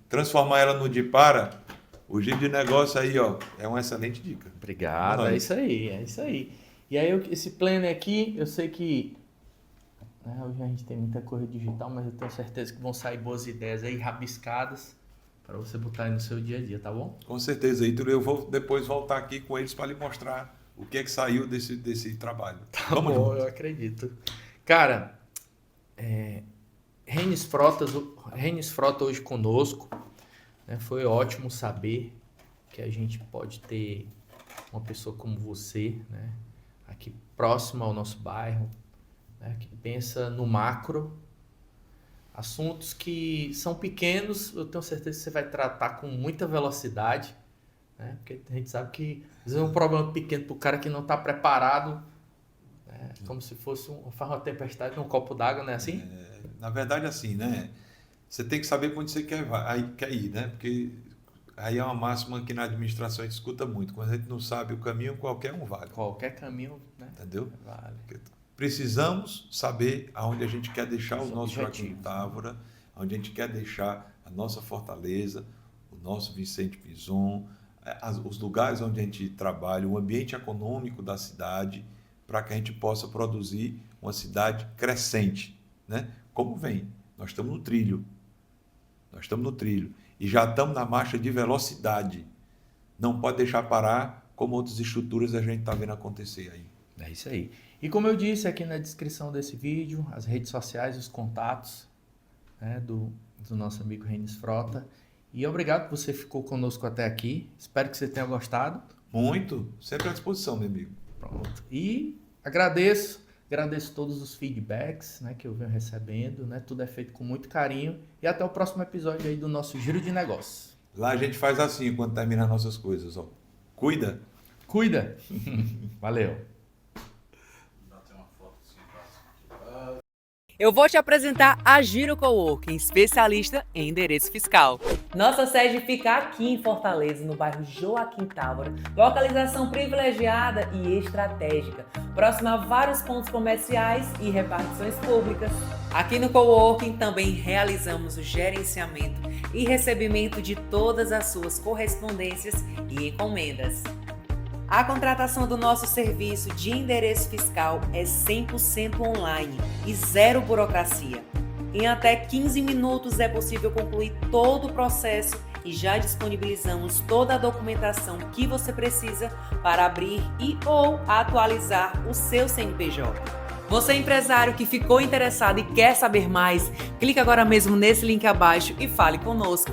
transformar ela no Dipara, o giro de negócio aí, ó, é uma excelente dica. Obrigado, é isso aí. E aí, esse planner aqui, eu sei que hoje a gente tem muita coisa digital, mas eu tenho certeza que vão sair boas ideias aí, rabiscadas, para você botar aí no seu dia a dia, tá bom? Com certeza, Ítalo. Eu vou depois voltar aqui com eles para lhe mostrar o que é que saiu desse trabalho. Vamos bom, eu acredito. Cara, Renis Frota hoje conosco, né? Foi ótimo saber que a gente pode ter uma pessoa como você, né? Aqui próximo ao nosso bairro, né? Que pensa no macro, assuntos que são pequenos, eu tenho certeza que você vai tratar com muita velocidade, né? Porque a gente sabe que às vezes é um problema pequeno para o cara que não está preparado. Como se fosse uma tempestade num copo d'água, não é assim? Na verdade, assim, né? Você tem que saber para onde você quer ir, né? Porque aí é uma máxima que na administração a gente escuta muito. Quando a gente não sabe o caminho, qualquer um vale. Qualquer caminho, né? Entendeu? Vale. Precisamos saber aonde a gente quer deixar o nosso Joaquim Távora, aonde a gente quer deixar a nossa Fortaleza, o nosso Vicente Pinzon, os lugares onde a gente trabalha, o ambiente econômico da cidade, para que a gente possa produzir uma cidade crescente, né? Como vem? Nós estamos no trilho. E já estamos na marcha de velocidade. Não pode deixar parar, como outras estruturas a gente está vendo acontecer aí. É isso aí. E como eu disse aqui na descrição desse vídeo, as redes sociais, os contatos, né, do nosso amigo Renis Frota. E obrigado que você ficou conosco até aqui. Espero que você tenha gostado. Muito. Sempre à disposição, meu amigo. Pronto. E agradeço todos os feedbacks, né, que eu venho recebendo, né? Tudo é feito com muito carinho. E até o próximo episódio aí do nosso Giro de Negócios. Lá a gente faz assim quando terminar nossas coisas, ó. Cuida. Valeu. Eu vou te apresentar a Giro Coworking, especialista em endereço fiscal. Nossa sede fica aqui em Fortaleza, no bairro Joaquim Távora. Localização privilegiada e estratégica, próxima a vários pontos comerciais e repartições públicas. Aqui no Coworking também realizamos o gerenciamento e recebimento de todas as suas correspondências e encomendas. A contratação do nosso serviço de endereço fiscal é 100% online e zero burocracia. Em até 15 minutos é possível concluir todo o processo e já disponibilizamos toda a documentação que você precisa para abrir e ou atualizar o seu CNPJ. Você empresário que ficou interessado e quer saber mais, clique agora mesmo nesse link abaixo e fale conosco.